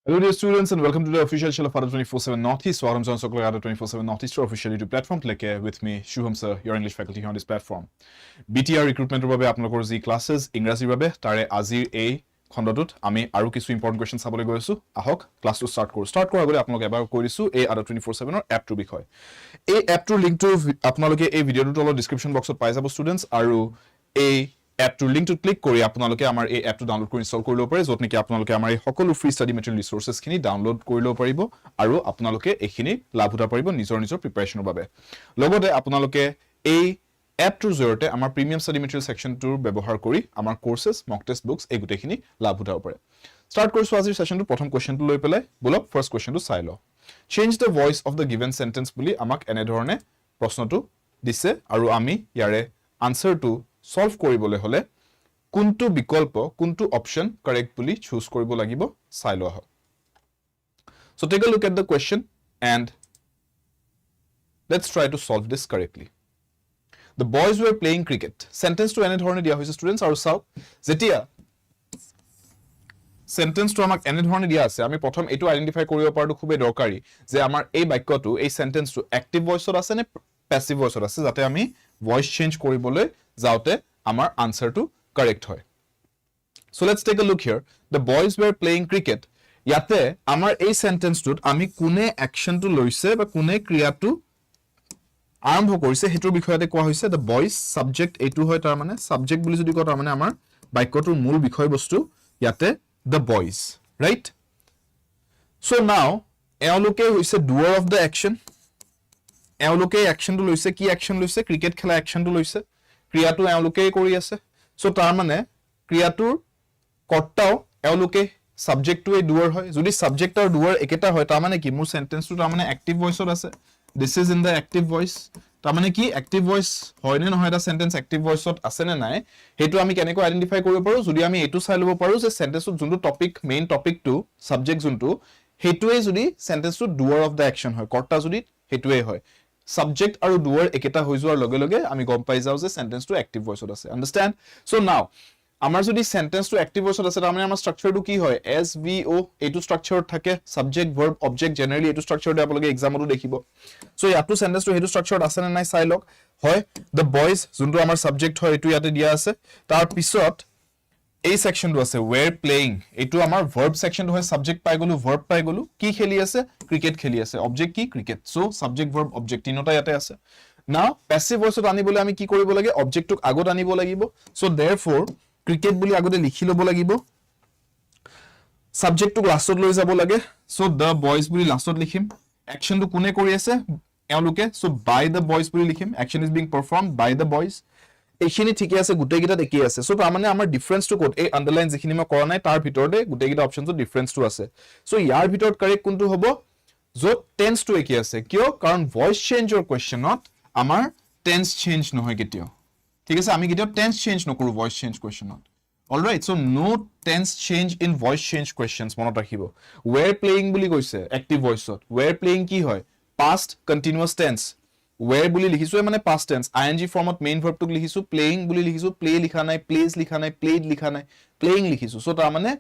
Hello dear students and welcome to the official channel of Ada 24/7 Northeast. So I'm John Sokol Ada 24/7 Northeast official YouTube platform with me Shubham Sir, your English faculty here on this platform. BTR Recruitment বাবে আপোনালোকৰ যি ক্লাसेস ইংৰাজীৰ বাবে তাৰে আজিৰ এই খণ্ডটোত আমি আৰু কিছু ইম্পৰ্টেন্ট কোৱেশ্চন চাবলৈ গৈ আছো আহক ক্লাসটো স্টাৰ্ট কৰো স্টাৰ্ট কৰাৰ আগতে আপোনালোকে এবাৰ কৈ দিছো এই Ada 24/7 ৰ এপটোৰ বিষয় এই এপটোৰ লিংকটো আপোনালোকে এই ভিডিঅ'টোৰ তলত ডেসক্ৰিপচন বক্সত পাই যাব ষ্টুডেন্টস আৰু এই এপটোৰ লিংকটো ক্লিক কৰি আপোনালোকে আমাৰ এই এপটো ডাউনলোড কৰি ইনষ্টল কৰি ল'ব পাৰে যত নেকি আপোনালোকে আমাৰ এই সকলো ফ্ৰী ষ্টাডি মেটেৰিয়েল ৰিসোৰ্সেস খিনি ডাউনলোড কৰি ল'ব পাৰিব আৰু আপোনালোকে এইখিনি লাভ উঠাব পাৰিব নিজৰ প্ৰিপাৰেচনৰ বাবে লগতে আপোনালোকে এই এপটোৰ জৰিয়তে আমাৰ প্ৰিমিয়াম ষ্টাডি মেটেৰিয়েল সেকশনটোৰ ব্যৱহাৰ কৰি আমাৰ কোৰ্সেস মক টেষ্ট বুকস এই গুটেখিনি লাভ উঠাব পাৰে স্টাৰ্ট কৰিছো আজিৰ সেশনটো প্ৰথম কোৱেশ্চনটো লৈ পেলাই বলক ফাৰ্স্ট কোৱেশ্চনটো চাই লও change the voice of the given sentence বুলি আমাক এনে ধৰণে প্ৰশ্নটো দিছে আৰু আমি ইয়াৰে আনসাৰটো সলভ কৰিবলৈ হলে কোনটো বিকল্প কোনটো অপশন কাৰেক্ট বুলি চুজ কৰিব লাগিব চাই লোৱা হয় so take a look at the question and let's try to solve this correctly the boys were playing cricket sentence to এনে ধৰণে দিয়া হৈছে students আৰু চাও যেতিয়া sentence to আমাক এনে ধৰণে দিয়া আছে আমি প্ৰথম এটো আইডেন্টিফাই কৰিব পাৰটো খুবেই দৰকাৰী যে আমাৰ এই বাক্যটো এই sentence to active voice ত আছে নে passive voice ত আছে যাতে আমি voice change কৰিবলৈ যাওতে আমাৰ আনসাৰটো কাৰেক্ট হয় so let's take a look here the boys were playing cricket ইয়াতে আমাৰ এই সেন্টেন্সটোত আমি কোনে অ্যাকশনটো লৈছে বা কোনে ক্ৰিয়াটো আৰম্ভ কৰিছে হেতুৰ বিষয়তে কোৱা হৈছে the boys subject এটো হয় তাৰ মানে subject বুলি যদি কোৱা তাৰ মানে আমাৰ বাক্যটোৰ মূল বিষয়বস্তু ইয়াতে the boys right so now এওঁলোকে হৈছে doer of the action এওঁলোকে অ্যাকশনটো লৈছে কি অ্যাকশন লৈছে ক্ৰিকেট খেলা অ্যাকশনটো লৈছে ক্ৰিয়াটো এওঁলোকেই কৰি আছে সো তাৰ মানে ক্ৰিয়াটোৰ কৰ্তাও এওঁলোকে সাবজেক্টটো এই ডুয়াৰ হয় যদি সাবজেক্ট আৰু ডুয়াৰ একেটা হয় তাৰ মানে কি মোৰ সেন্টেন্সটো তাৰ মানে অ্যাক্টিভ ভয়েসত আছে this is in the active voice তাৰ মানে কি অ্যাক্টিভ ভয়েস হয় নে নহয় এটা সেন্টেন্স অ্যাক্টিভ ভয়েসত আছে নে নাই হেতু আমি কেনেকৈ আইডেন্টিফাই কৰিব পাৰো যদি আমি এটো চাই লব পাৰো যে সেন্টেন্সত যোনটো টপিক মেইন টপিকটো সাবজেক্ট যোনটো হেতুৱে যদি সেন্টেন্সটো ডুয়াৰ অফ দা অ্যাকশন হয় কৰ্তা যদি হেতুৱে হয় subject আৰু doer eketa হৈ যোৱাৰ লগে লগে আমি গম পাই যাও যে সেন্টেন্স টু অ্যাক্টিভ ভয়েসত আছে আন্ডাৰস্ট্যান্ড সো নাও আমাৰ যদি সেন্টেন্স টু অ্যাক্টিভ ভয়েসত আছে তাৰ মানে আমাৰ স্ট্ৰাকচাৰটো কি হয় SVO এটো স্ট্ৰাকচাৰত থাকে সাবজেক্ট ভাৰ্ব অবজেক্ট জেনাৰেলি এটো স্ট্ৰাকচাৰতে আপোনালোকে এক্সামতো দেখিব সো ইয়াটো সেন্টেন্স টু হেতু স্ট্ৰাকচাৰত আছে নে নাই চাই লওক হয় the boys যোনটো আমাৰ সাবজেক্ট হয় এটো ইয়াতে দিয়া আছে তাৰ পিছত এই সেকশনটো আছে were playing এটো আমাৰ verb সেকশনটো হয় সাবজেক্ট পাই গলো verb পাই গলো কি খেলি আছে ক্ৰিকেট খেলি আছে অবজেক্ট কি cricket so subject verb object তিনটা ইয়াতে আছে নাও প্যাসিভ ভয়েসত আনিবলৈ আমি কি কৰিব লাগে অবজেক্টক আগত আনিব লাগিব সো therefore ক্ৰিকেট বুলি আগতে লিখি লব লাগিব সাবজেক্টক লাষ্টত লৈ যাব লাগে সো the boys বুলি লাষ্টত লিখিম অ্যাকশনটো কোনে কৰি আছে এওঁলোকে সো by the boys বুলি লিখিম action is being performed by the boys এইখিনি ঠিকে আছে গুটেগিটা একেই আছে সো তাৰ মানে আমাৰ ডিফাৰেন্সটো কোড এই আন্ডাৰলাইন যিখিনি মই কৰা নাই তাৰ ভিতৰতে গুটেগিটা অপচনটো ডিফাৰেন্সটো আছে সো ইয়াৰ ভিতৰত কাৰেক্ট কোনটো হ'ব যত টেন্স টো একেই আছে কিয় কাৰণ ভয়েস চেঞ্জৰ কোৱেশ্চনত আমাৰ টেন্স চেঞ্জ নহয় কেতিয়াও ঠিক আছে আমি কেতিয়াও টেন্স চেঞ্জ নকৰো ভয়েস চেঞ্জ কোৱেশ্চনত alright so no tense change in voice change questions মনত ৰাখিব were playing বুলি কৈছে এক্টিভ ভয়েসত were playing কি হয় past continuous tense where বুলি লিখিছো মানে past tense ing ফৰ্মত মেইন ভাৰ্ব টুক লিখিছো playing বুলি লিখিছো play লিখা নাই plays লিখা নাই played লিখা নাই playing লিখিছো সো তাৰ মানে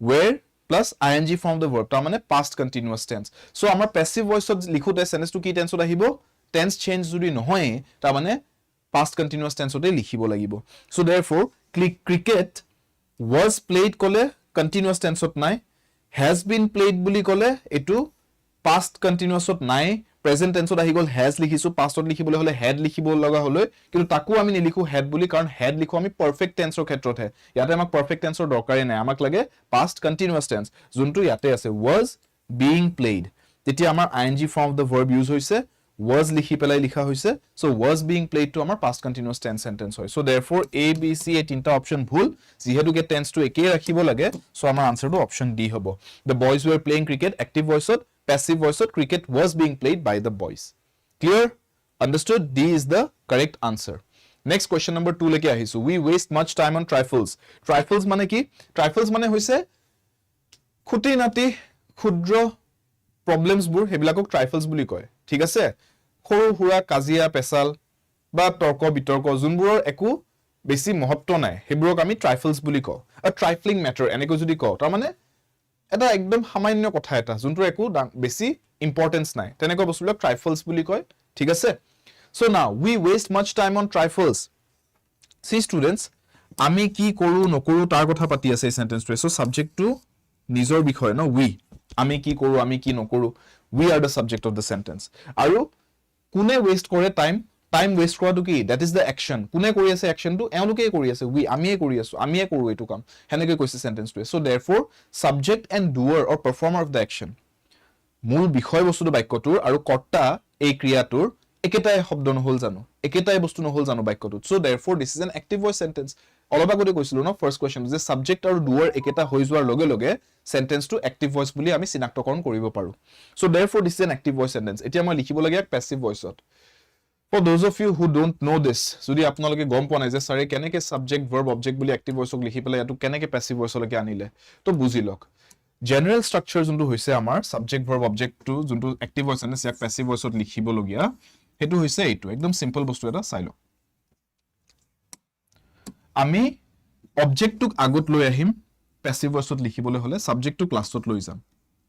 where plus ing from the verb তাৰ মানে past continuous tense সো আমাৰ passive voice ত লিখোতে সেন্টেন্স টু কি টেন্সত আহিব টেন্স চেঞ্জ যদি নহয় তাৰ মানে past continuous tense তে লিখিব লাগিব so therefore cricket was played কলে continuous tense ত নাই has been played বুলি কলে এটো past continuous ত নাই প্ৰেজেন্ট টেন্সত আহি গল has লিখিছো পাষ্টত লিখিবলৈ হলে had লিখিব লগা হলে কিন্তু তাকো আমি নিলিখো had বুলি কাৰণ had লিখো আমি পাৰফেক্ট টেন্সৰ ক্ষেত্ৰতহে ইয়াতে আমাক পাৰফেক্ট টেন্সৰ দৰকাৰে নাই আমাক লাগে past continuous tense যোনটো ইয়াতে আছে was being played তেতিয়া আমাৰ ing form of the verb use হৈছে was লিখি পেলাই লিখা হৈছে so was being played to আমাৰ past continuous tense sentence হয় so therefore a b c এই তিনটা অপচন ভুল যিহেতু কে টেন্স টো একেই ৰাখিব লাগে so আমাৰ আনসাৰটো অপচন ডি হ'ব the boys were playing cricket active voice to passive voice of cricket was being played by the boys clear understood d is the correct answer next question number 2 leke ahisu we waste much time on trifles mane ki trifles mane hoise khuti nati khudro problems bur hebilakok trifles buli koy thik ase khoru hura kazia pesal ba torko bitorko junburor eku beshi mahotto nai heburok ami trifles buli ko a trifling matter eneko jodi ko tar mane এটা একদম সামান্য কথা এটা যোনটো একো বেছি importance নাই তেনেকৈ বস্তুবিলাক ট্ৰাইফলছ বুলি কয় ঠিক আছে so now we waste much time on trifles see students আমি কি কৰো নকৰো তাৰ কথা পাতি আছে এই সেন্টেন্সটো so subject to নিজৰ বিষয় ন we আমি কি কৰো আমি কি নকৰো we are the subject of the sentence আৰু কোনে waste কৰে time waste কৰাটো কি that is the action কোনে কৰি আছে actionটো এওঁলোকে কৰি আছে we আমিয়ে কৰি আছো আমিয়ে কৰো এটো কাম হেনেকৈ কৈছে সেন্টেন্সটো so therefore subject and doer or performer of the action মূল বিষয় বস্তুটো বাক্যটোৰ আৰু কৰ্তা এই ক্ৰিয়াটোৰ একেটাই শব্দ নহল জানো একেটাই বস্তু নহল জানো বাক্যটোত so therefore this is an active voice sentence অলবা গতে কৈছিলো ন ফাৰ্স্ট কোৱেশ্চন যে সাবজেক্ট আৰু ডুয়াৰ একেটা হৈ যোৱাৰ লগে লগে সেন্টেন্সটো এক্টিভ ভয়েস বুলি আমি চিনাক্তকৰণ কৰিব পাৰো so therefore this is an active voice sentence এতিয়া মই লিখিব লাগে passive ভয়েসত for those of you who don't know this যদি আপোনালোকে গম পোৱা নাই যে সাৰে কেনেকে সাবজেক্ট ভার্ব অবজেক্ট বুলি এক্টিভ ভয়েসক লিখি পেলাই এটো কেনেকে প্যাসিভ ভয়েসলৈকে আনিলে তো বুজি লওক জেনাৰেল স্ট্ৰাকচাৰ যোনটো হৈছে আমাৰ সাবজেক্ট ভার্ব অবজেক্ট টু যোনটো এক্টিভ ভয়েস আছে ইয়াক প্যাসিভ ভয়েসত লিখিব লগিয়া হেতু হৈছে এইটো একদম সিম্পল বস্তু এটা চাই লওক আমি অবজেক্টটোক আগত লৈ আহিম প্যাসিভ ভয়েসত লিখিবলৈ হলে সাবজেক্টটো লাষ্টত লৈ যাম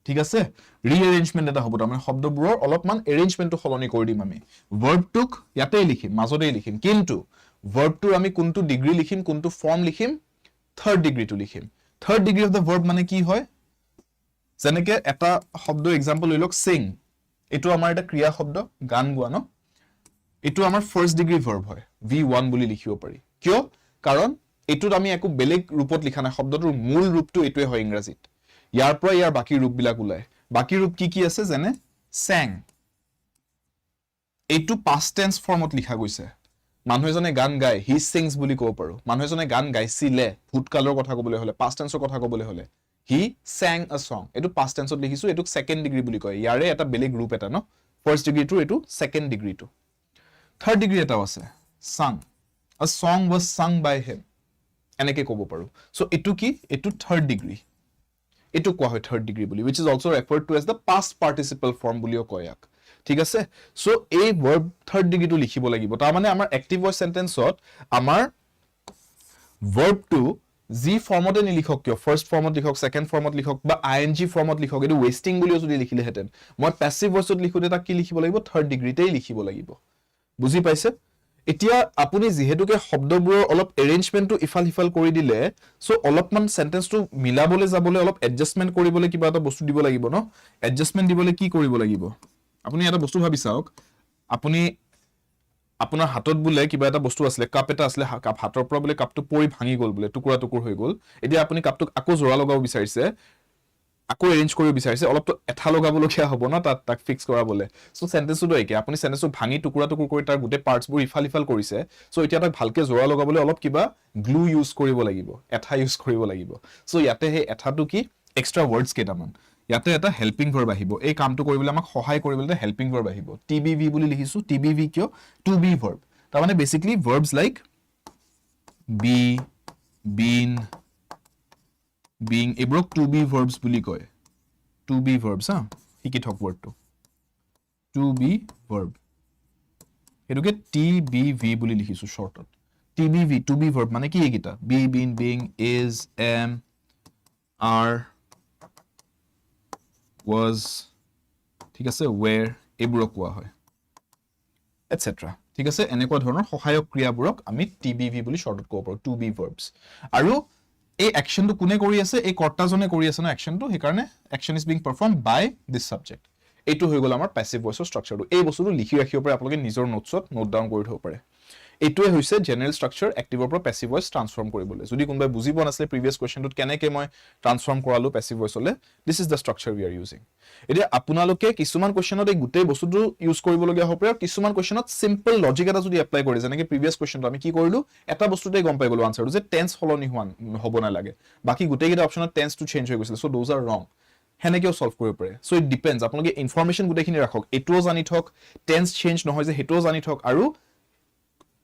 ঠিক আছে ৰিএৰেঞ্জমেন্ট এটা হ'ব তাৰমানে শব্দবোৰৰ অলপমান এৰেঞ্জমেন্টটো সলনি কৰি দিম আমি ভাৰ্বটোক ইয়াতেই লিখিম মাজতেই লিখিম কিন্তু ভাৰ্বটোৰ আমি কোনটো ডিগ্ৰী লিখিম কোনটো ফৰ্ম লিখিম থাৰ্ড ডিগ্ৰীটো লিখিম third degree of the verb মানে কি হয় যেনেকে এটা শব্দ এক্সাম্পল লৈ লওক সিং এটো আমাৰ এটা ক্ৰিয়া শব্দ গান গোৱা ন এটো আমাৰ ফাৰ্স্ট ডিগ্ৰী ভাৰ্ব হয় v1 বুলি লিখিব পাৰি কিয় কাৰণ এটোত আমি একো বেলেগ ৰূপত লিখা নাই শব্দটোৰ মূল ৰূপটো এটোৱে হয় ইংৰাজীত ইয়াৰ পৰা ইয়াৰ বাকি ৰূপবিলাক ওলাই বাকি ৰূপ কি আছে জানে sang এটো past tense ফৰ্মত লিখা গৈছে মানুহ এজনে গান গায় he sings বুলি ক'ব পাৰো মানুহ এজনে গান গাইছিলে ভূতকালৰ কথা ক'বলৈ হলে past tenseৰ কথা ক'বলৈ হলে he sang a song এটো past tenseত লিখিছো এটো সেকেন্ড ডিগ্ৰী বুলি কয় ইয়াৰে এটা বেলেগ ৰূপ এটা ন ফাৰ্স্ট ডিগ্ৰীটো এটো সেকেন্ড ডিগ্ৰীটো থাৰ্ড ডিগ্ৰী এটাও আছে sung a song was sung by him এনেকে ক'ব পাৰো সো এটো কি এটো থাৰ্ড ডিগ্ৰী এটো কোৱা হয় থাৰ্ড ডিগ্ৰী বুলি which is also referred to as the past participle form বুলিও কয় ইয়াক ঠিক আছে সো এই ভার্ব থাৰ্ড ডিগ্ৰীটো লিখিব লাগিব তাৰ মানে আমাৰ এক্টিভ ভয়েস সেন্টেন্সত আমাৰ ভাৰ্বটো জি ফৰ্মতে নিলিখক কিয় ফাৰ্স্ট ফৰ্মত লিখক সেকেন্ড ফৰ্মত লিখক বা আইএনজি ফৰ্মত লিখক এটো ওয়েস্টিং বুলিও যদি লিখিলে হেতেন মই প্যাসিভ ভয়েসত লিখোতে তাক কি লিখিব লাগিব থাৰ্ড ডিগ্ৰীতেই লিখিব লাগিব বুজি পাইছে এতিয়া আপুনি যেহেতুকে শব্দবোৰৰ অলপ এৰেঞ্জমেন্টটো ইফাল হিফাল কৰি দিলে সো অলপমান সেন্টেন্সটো মিলাবলৈ যাবলৈ অলপ এডজাস্টমেন্ট কৰিবলৈ কিবা এটা বস্তু দিব লাগিব ন এডজাস্টমেন্ট দিবলৈ কি কৰিব লাগিব আপুনি এটা বস্তু ভাবি চাওক আপুনি আপোনাৰ হাতত বুলে কিবা এটা বস্তু আছিল কাপ এটা আছিল কাপ হাতৰ পৰা বুলে কাপটো পৰি ভাঙি গল বুলে টুকুৰা টুকুৰ হৈ গল এতিয়া আপুনি কাপটোক আকৌ জোৰা লগাব বিচাৰিছে আকৌ এৰেঞ্জ কৰিব বিচাৰিছে অলপটো এঠা লগাবলগীয়া হ'ব না তাক ফিক্স কৰাবলে সো সেন্টেন্সটো একে আপুনি সেন্টেন্সটো ভাঙি টুকুৰা টুকুৰ কৰি তাৰ গুটে পাৰ্টছবোৰ ইফাল ইফাল কৰিছে সো এতিয়া তাক ভালকে জোৰা লগাবলে অলপ কিবা গ্লু ইউজ কৰিব লাগিব এঠা ইউজ কৰিব লাগিব সো ইয়াতে হে এঠাটো কি এক্সট্ৰা ওয়াৰ্ডছ কেটামান ইয়াতে এটা হেল্পিং ভাৰ্ব আহিব এই কামটো কৰিবলৈ আমাক সহায় কৰিবলৈ হেল্পিং ভাৰ্ব আহিব টিবিভি বুলি লিখিছো টিবিভি কিয় টু বি ভাৰ্ব তাৰ মানে basically verbs like be been being এব্ৰক to be verbs বুলি কয় to be verbs হিকি থক ওয়ার্ডটো to be verb এটোকে tbv বুলি লিখিছো শৰ্টত tbv to be verb মানে কি এইকিটা be been being is am are was ঠিক আছে were এব্ৰক কোৱা হয় etc ঠিক আছে এনেকুৱা ধৰণৰ সহায়ক ক্ৰিয়াবোৰক আমি tbv বুলি শৰ্টত ক'ব পাৰো to be verbs আৰু এই অ্যাকশনটো কোনে কৰি আছে এই কৰ্তাজনে কৰি আছে না অ্যাকশনটো হে কাৰণে action is being performed by this subject এটো হৈ গল আমাৰ প্যাসিভ ভয়েসৰ স্ট্ৰাকচাৰটো এই বস্তুটো লিখি ৰাখিব পাৰে আপোনালোকে নিজৰ নোটছত নোট ডাউন কৰি থব পাৰে এটোৱে হৈছে জেনাৰেল স্ট্ৰাকচাৰ এক্টিভৰ পৰা প্যাসিভ ভয়েস ট্ৰান্সফৰ্ম কৰিবলৈ যদি কোনবাই বুজি পোৱা নাছিলে প্ৰিভিয়াস কোৱেশ্চনটোত কেনেকৈ মই ট্ৰান্সফৰ্ম কৰালো প্যাসিভ ভয়েসলে this is the structure we are using এতিয়া আপোনালোকে কিছুমান কোৱেশ্চনত এই গুটেই বস্তুটো ইউজ কৰিবলগীয়া হ'ব পাৰে কিছুমান কোৱেশ্চনত সিম্পল লজিক এটা যদি এপ্লাই কৰে যেনেকৈ প্ৰিভিয়াস কোৱেশ্চনটো আমি কি কৰিলো এটা বস্তুতে গম পাই গলো আনসাৰটো যে টেন্স সলনি হ'ব না লাগে বাকি গুটেইকেইটা অপচনত টেন্সটো চেঞ্জ হৈ গৈছিল সো দোজ আৰ ৰং হেনেকেও সলভ কৰিব পাৰে সো ইট ডিপেন্ডস আপোনালোকে ইনফৰমেশন গুটেইখিনি ৰাখক এটোও জানি থক টেন্স চেঞ্জ নহয় যে হেটোও জানি থক আৰু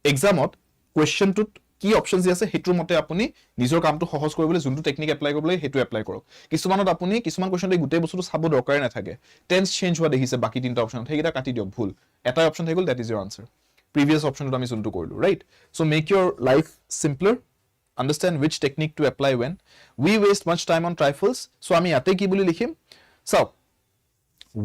এক্সামত কোৱেশ্চনটোত কি অপশনস আছে হেতুৰ মতে আপুনি নিজৰ কামটো সহজ কৰিবলৈ যোনটো টেকনিক এপ্লাই কৰিবলৈ হেতু এপ্লাই কৰক কিছুমানত আপুনি কিছুমান কোৱেশ্চনতে গুটেই বস্তুটো চাব দৰকাৰ নাথাকে টেন্স চেঞ্জ হোৱা দেখিছে বাকি তিনটা অপশন হেগিটা কাটি দিয়ক ভুল এটা অপশন থাকি গল that is your answer previous অপশনটো আমি যোনটো কৰিলো right so make your life simpler understand which technique to apply when. We waste much time on trifles. So আমি ইয়াতে কি বুলি লিখিম? So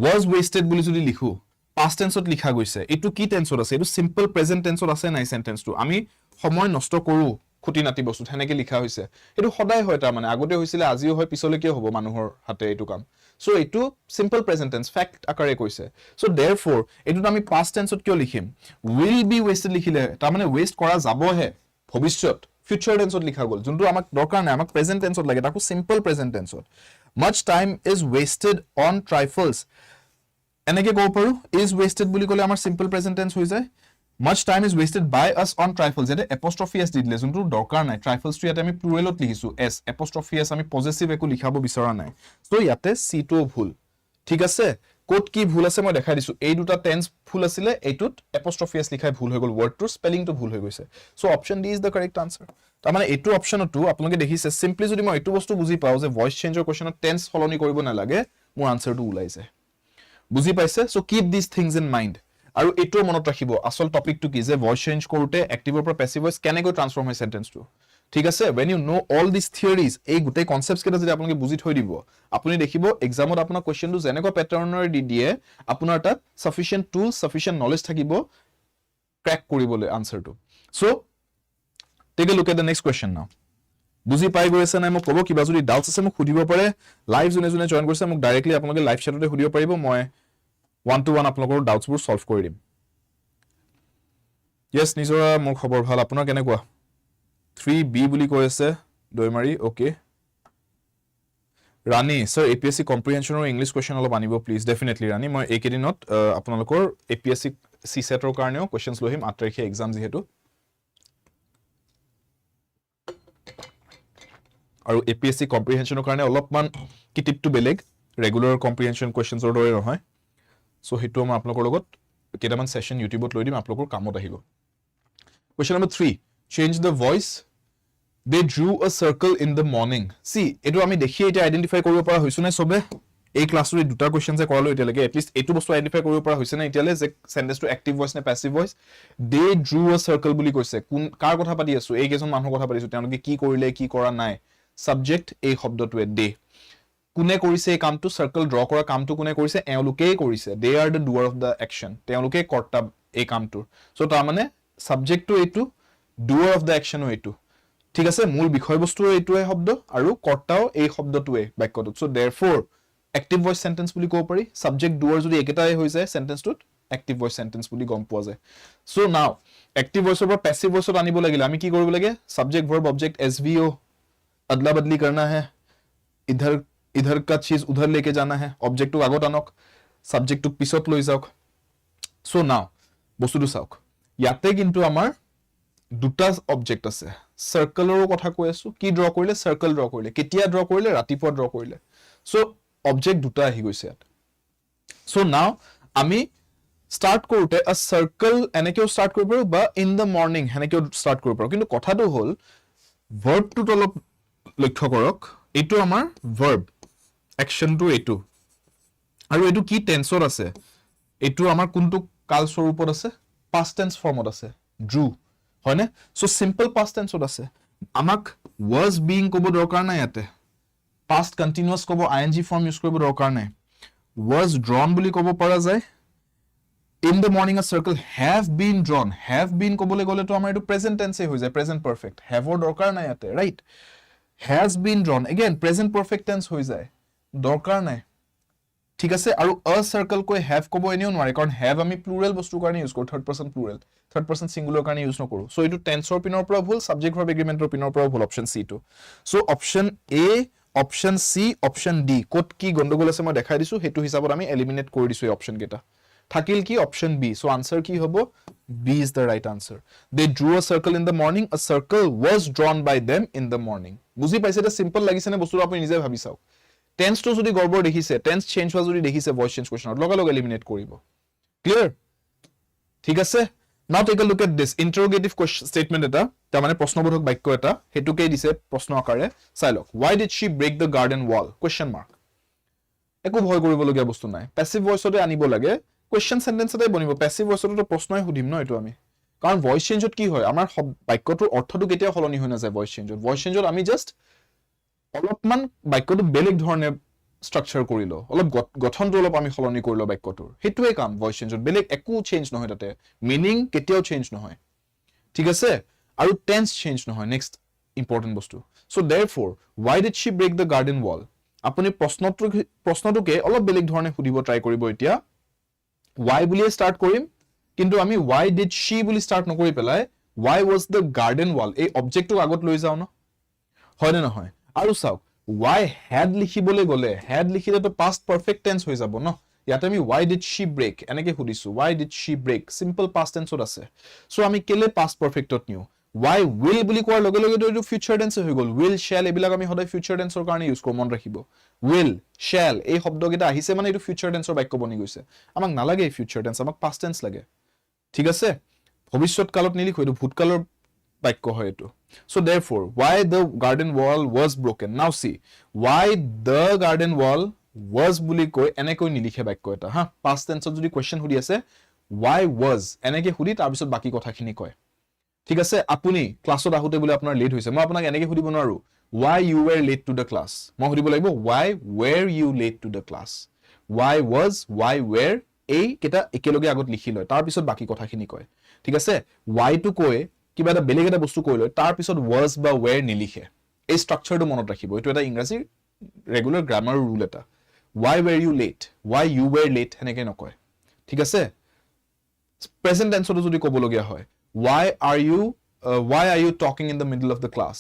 was wasted বুলি যদি লিখো, past tense ত লিখা গৈছে, এটো কি টেন্সত আছে? এটো simple present tense ত আছে নাই sentence টো? আমি সময় নষ্ট কৰো খুটি নাতি বস্তু হেনেকে লিখা হৈছে। এটো সদায় হয় তাৰ মানে আগতে হৈছিলে আজিও হয় পিছলৈকে হ'ব মানুহৰ হাতে এটো কাম। So এটো simple present tense fact আকাৰে কৈছে। So therefore এটোত আমি past tense ত কিয় লিখিম? Will be wasted লিখিলে তাৰ মানে waste কৰা যাবহে ভৱিষ্যত future tense ত লিখা গল যোনটো আমাক দৰকাৰ নাই আমাক present tense ত লাগে তাকো simple present tense to. Much time is wasted on trifles এনেকে কব পাৰো is wasted বুলি কলে আমাৰ simple present tense হৈ যায়। Much time is wasted by us on trifles যেতে apostrophe s দি দিলে যোনটো দৰকাৰ নাই trifles টো ইয়াতে আমি pluralত লিখিছো s apostrophe s আমি possessive একো লিখাব বিচৰা নাই। সো ইয়াতে c টো ভুল ঠিক আছে। কোড কি ভুল আছে মই দেখাই দিছো এই দুটা টেন্স ভুল আছিলে এইটোত apostrophe s লিখাই ভুল হৈ গল ওয়াৰ্ডটোৰ স্পেলিং টো ভুল হৈ গৈছে। So option D is the correct answer. তাৰ মানে এইটো অপশনটো আপোনালোকে দেখিছে সিম্পলি যদি মই এইটো বস্তু বুজি পাও যে ভয়েস চেঞ্জৰ কোৱেশ্চনত টেন্স সলনি কৰিব নালাগে মোৰ আনসাৰটো ওলাই যায়। বুজি পাইছে? So keep this things in mind আৰু এটো মনত ৰাখিব আসল টপিকটো কি যে ভয়েস চেঞ্জ কৰোতে অ্যাক্টিভৰ পৰা প্যাসিভ ভয়েস কেনেকৈ ট্ৰান্সফৰ্ম হয় সেন্টেন্সটো ঠিক আছে। when you know all these theories এই গুটেই কনসেপ্টস কেটা যদি আপোনালোকে বুজি থৈ দিব আপুনি দেখিব এক্সামত আপোনাৰ কোৱেশ্চনটো যেনেকৈ প্যাটাৰ্নৰ দি দিয়ে আপোনাৰ তাত sufficient tools sufficient knowledge থাকিব ক্ৰ্যাক কৰিবলৈ আনসাৰটো। So take a look at the next question now. বুজি পাই গৈছে নাই মোক ক'ব কিবা যদি ডাউটস আছে মোক সুধিব পাৰে। লাইভ জনে জনে জয়েন কৰিছে মোক ডাইৰেক্টলি আপোনালোকে লাইভ চ্যাটতে সুধিব পাৰিব মই 1-to-1 আপোনালোকৰ ডাউটছবোৰ সলভ কৰি দিম। yes নিজৰা মোৰ খবৰ ভাল আপোনাৰ কেনেকুৱা 3b বুলি কৈ আছে দৈমাৰী ওকে। ৰানী স্যাৰ এপিএসসি কম্প্ৰিহেনশনৰ ইংলিশ কোৱেশ্চন অলপ আনিব প্লিজ। ডেফিনেটলি ৰানী মই এইকেদিনত আপোনালোকৰ এপিএসসি সি সেটৰ কাৰণেও কোৱেশ্চনছ লহিম 8 তাৰিখে এক্সাম যেহেতু আৰু এপিএসসি কম্প্ৰিহেনশনৰ কাৰণে অলপমান কিটিপটো বেলেগ ৰেগুলাৰ কম্প্ৰিহেনশন কোৱেশ্চনছৰ দৰে নহয়। সো হেতু মই আপোনালোকৰ লগত কেইটামান সেশন ইউটিউবত লৈ দিম আপোনালোকৰ কামত আহিব। Question number 3 change the voice they drew a circle in the morning see এটো আমি দেখি এটা আইডেন্টিফাই কৰিব পৰা হৈছো না সবে এই ক্লাছৰ দুটা কোৱেশ্চনছে কৰালো এতিয়ালৈকে এট লিষ্ট এটো বস্তু আইডেন্টিফাই কৰিব পৰা হৈছে না এতিয়ালে যে সেন্টেন্সটো অ্যাক্টিভ ভয়েস নে passive voice. they drew a circle বুলি কৈছে কোন কাৰ কথা পাতি আছো এই কেজন মানুহৰ কথা পাতিছো তেওঁলোকে কি কৰিলে কি কৰা নাই সাবজেক্ট এই শব্দটোৱে দে কোনে কৰিছে এই কামটো সাৰ্কেল ড্ৰ কৰা কামটো কোনে কৰিছে এওঁলোকেই কৰিছে they are the doer of the action তেওঁলোকে কৰ্তা এই কামটো। সো তাৰ মানে সাবজেক্টটো এইটো ডুৱাৰ অফ দ্য একচনো এইটো ঠিক আছে মূল বিষয়বস্তু এইটোৱে শব্দ আৰু কৰ্তাও এই শব্দটোৱে বাক্যটোত। So therefore active voice sentence বুলি ক'ব পাৰি সাবজেক্ট ডুৱাৰ যদি একেটাই হৈ যায় সেন্টেন্সটোত অ্যাক্টিভ ভয়েস সেন্টেন্স বুলি গম পোৱা যায়। সো নাও অ্যাক্টিভ ভয়েসৰ পৰা প্যাসিভ ভয়েসত আনিব লাগিলে আমি কি কৰিব লাগে সাবজেক্ট ভার্ব অবজেক্ট এসভিও अदला बदली करना है इधर इधर का चीज उधर लेके जाना है ऑब्जेक्ट আগত আনক সাবজেক্ট পিছত লৈ যাওক। সো নাও বস্তুটো চাওক ইয়াতে কিন্তু আমাৰ দুটা অবজেক্ট আছে সাৰ্কেলৰো কথা কৈ আছো কি ড্ৰ কৰিলে সাৰ্কেল ড্ৰ কৰিলে কেতিয়া ড্ৰ কৰিলে ৰাতিপুৱা ড্ৰ কৰিলে। সো অবজেক্ট দুটা আহি গৈছে ইয়াত। সো নাও আমি স্টাৰ্ট কৰোতে আ সাৰ্কেল এনেকেও স্টাৰ্ট কৰিব পাৰো বা ইন দ্য মৰ্নিং হেনেকেও স্টাৰ্ট কৰিব পাৰো কিন্তু কথাটো হ'ল ভাৰ্বটো অলপ লক্ষ্য কৰক এইটো আমাৰ ভাৰ্ব একশনটো এইটো আৰু এইটো কি টেন্সত আছে এইটো আমাৰ কোনটো কাল স্বৰূপত আছে past tense ফৰ্মত আছে drew হয়নে। সো সিম্পল past tenseত আছে আমাক was being কব দৰকাৰ নাই ইয়াতে past continuous কব ing ফৰ্ম ইউজ কৰিব দৰকাৰ নাই was drawn বুলি কব পৰা যায়। in the morning a circle have been drawn have been কবলে গলে তো আমাৰ এটো প্ৰেজেন্ট টেন্সে হৈ যায় প্ৰেজেন্ট পাৰফেক্ট have ৰ দৰকাৰ নাই ইয়াতে right has been drawn again present perfect tense হৈ যায় দৰকাৰ নাই ঠিক আছে। আৰু a circle কই have কব এনেও নোৱাৰে কাৰণ have আমি প্লুৰাল বস্তু কাৰণে ইউজ কৰো third person plural third person singular কাৰণে ইউজ নকৰো। সো এটো টেন্সৰ পিনৰ পৰা ভুল সাবজেক্ট ভাৰ্ব এগ্ৰিমেন্টৰ পিনৰ পৰা ভুল option C too. So option A option C option D কোট কি গন্ডগোল আছে মই দেখাই দিছো হেতু হিচাপত আমি এলিমিনেট কৰি দিছো এই অপশন কেটা থাকিল কি অপশন বি। সো আনসাৰ কি হবো B is the right answer. They drew a circle in the morning a circle was drawn by them in the morning. বুজি পাইছে এটা সিম্পল লাগিছে না বস্তুটো আপুনি নিজে ভাবি চাওক টেন্সটো যদি গড়বড় দেখিছে টেন্স চেঞ্জ হোৱা যদি দেখিছে ভয়েস চেঞ্জ কোৱেশ্চনত লগালগ এলিমিনেট কৰিব ক্লিয়াৰ ঠিক আছে। Now take a look at this interrogative statement এটা তাৰ মানে প্ৰশ্নবোধক বাক্য এটা হেতুকেই দিছে প্ৰশ্ন আকাৰে চাই লওক why did she break the garden wall question mark একো ভয় কৰিবলগীয়া বস্তু নাই প্যাসিভ ভয়েসতে আনিব লাগে question sentence এটাই বনিব প্যাসিভ ভয়েসটো প্ৰশ্নই সুধিম ন এটো আমি কাৰণ ভইচ চেঞ্জত কি হয় আমাৰ বাক্যটোৰ অৰ্থটো কেতিয়াও সলনি হৈ নাযায় ভইচ চেঞ্জত আমি জাষ্ট অলপমান বাক্যটো বেলেগ ধৰণে স্ট্ৰাকচাৰ কৰি লওঁ অলপ গঠনটো অলপ আমি সলনি কৰি লওঁ বাক্যটোৰ সেইটোৱে কাম ভইচ চেঞ্জত বেলেগ একো চেঞ্জ নহয় তাতে মিনিং কেতিয়াও চেঞ্জ নহয় ঠিক আছে আৰু টেন্স চেঞ্জ নহয় নেক্সট ইম্পৰ্টেন্ট বস্তু so therefore why did she break the garden wall আপুনি প্ৰশ্নটোকে অলপ বেলেগ ধৰণে সুধিব ট্ৰাই কৰিব এতিয়া why বুলিয়ে ষ্টাৰ্ট কৰিম কিন্তু আমি why did she বুলি ষ্টাৰ্ট নকৰি পেলাই why was the garden wall এই অবজেক্টটো আগত লৈ যাও ন হয় নে নহয় আৰু চাওক why had লিখিবলৈ গলে had লিখিলে তো past perfect tense হৈ যাব ন ইয়াতে আমি why did she break এনেকে সুধিছো why did she break simple past tense ত আছে সো আমি কেলে past perfect to new why will বুলি কোৱাৰ লগে লগে তো future tense হৈ গল will shall এবিলাক আমি সদায় future tense ৰ কাৰণে ইউজ কৰো মন ৰাখিব will shall এই শব্দকেইটা আহিছে মানে এটো future tense ৰ বাক্য বনি গৈছে আমাক নালাগে এই future tense আমাক past tense লাগে ঠিক আছে ভৱিষ্যৎ কালত নিলিখো এটো ভূতকালৰ বাক্য হয় এটো so therefore why the garden wall was broken now see why the garden wall was বুলি কৈ এনেকৈ নিলিখে বাক্য এটা হা past tense যদি কোৱেশ্চন হুদি আছে why was এনেকে হুদি তাৰ পিছত বাকি কথাখিনি কয় ঠিক আছে আপুনি ক্লাছত আহুতে বুলি আপোনাৰ লেট হৈছে মই আপোনাক এনেকে হুদিব নোৱাৰো why you were late to the class মই হুদিব লাগিব why were you late to the class why was why were এই কেটা একেলগে আগত লিখি লয় তাৰ পিছত বাকি কথাখিনি কয় ঠিক আছে why to কৈ কিবা এটা বেলেগ এটা বস্তু কৈ লয় তাৰ পিছত was বা were নিলিখে এই স্ট্ৰাকচাৰটো মনত ৰাখিব এটো এটা ইংৰাজী ৰেগুলাৰ গ্ৰামাৰ ৰুল এটা why were you late why you were late হেনেকে নকয় ঠিক আছে প্ৰেজেন্ট টেন্সটো যদি ক'ব লগিয়া হয় why are you talking in the middle of the class